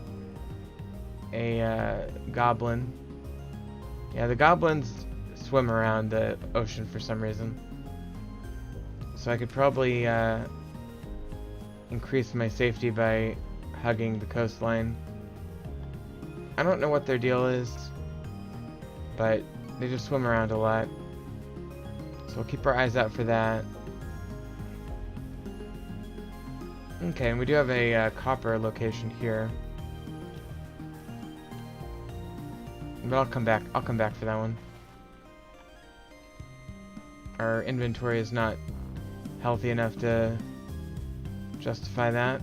a goblin. Yeah, the goblins swim around the ocean for some reason. So I could probably increase my safety by hugging the coastline. I don't know what their deal is, but they just swim around a lot. So we'll keep our eyes out for that. Okay, and we do have a copper location here. But I'll come back. I'll come back for that one. Our inventory is not healthy enough to justify that.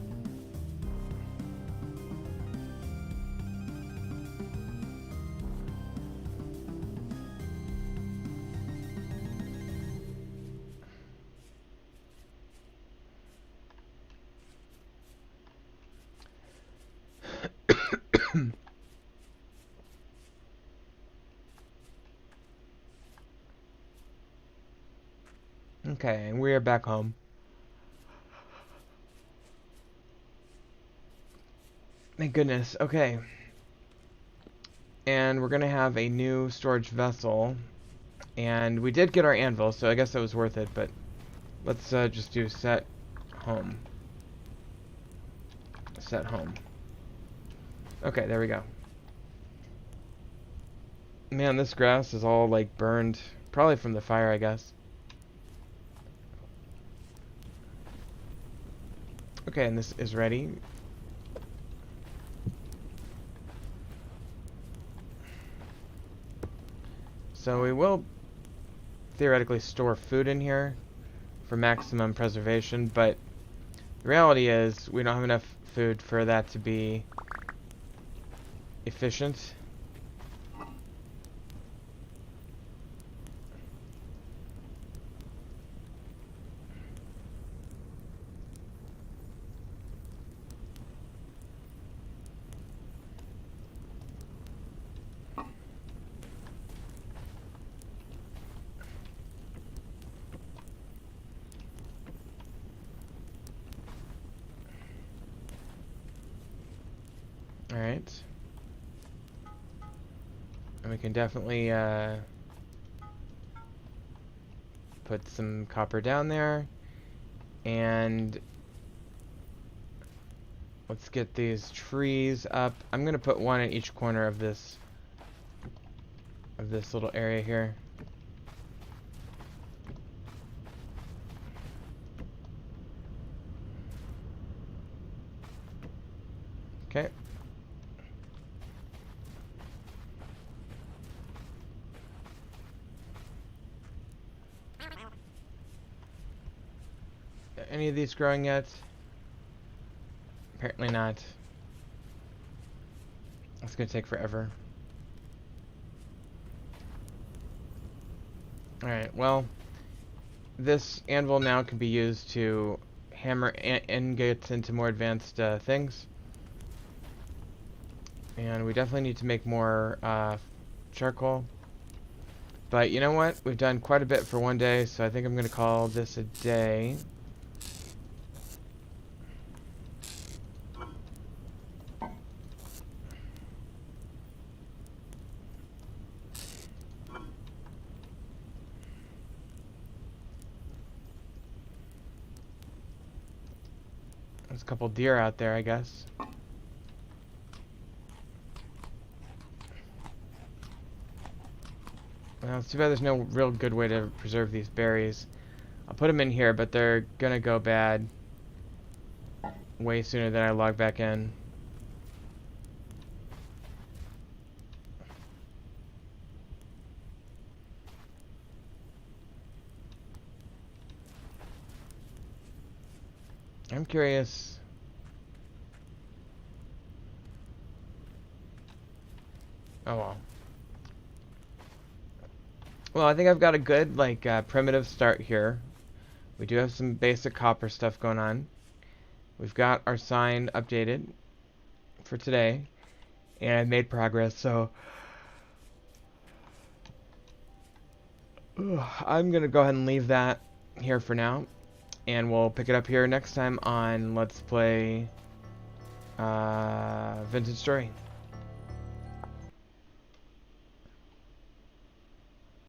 Okay, and we are back home. Thank goodness. Okay. And we're gonna have a new storage vessel. And we did get our anvil, so I guess that was worth it, but let's just do set home. Set home. Okay, there we go. Man, this grass is all like burned. Probably from the fire, I guess. Okay, and this is ready. So we will theoretically store food in here for maximum preservation, but the reality is we don't have enough food for that to be efficient. Alright. And we can definitely put some copper down there. And let's get these trees up. I'm gonna put one in each corner of this little area here. Okay. Any of these growing yet? Apparently not. It's gonna take forever. Alright, well, this anvil now can be used to hammer ingots into more advanced things. And we definitely need to make more charcoal. But you know what? We've done quite a bit for one day, so I think I'm going to call this a day. There's a couple deer out there, I guess. Well, it's too bad there's no real good way to preserve these berries. I'll put them in here, but they're gonna go bad way sooner than I log back in. I'm curious. Oh well. Well, I think I've got a good, like, primitive start here. We do have some basic copper stuff going on. We've got our sign updated for today. And I've made progress, so I'm going to go ahead and leave that here for now. And we'll pick it up here next time on Let's Play Vintage Story.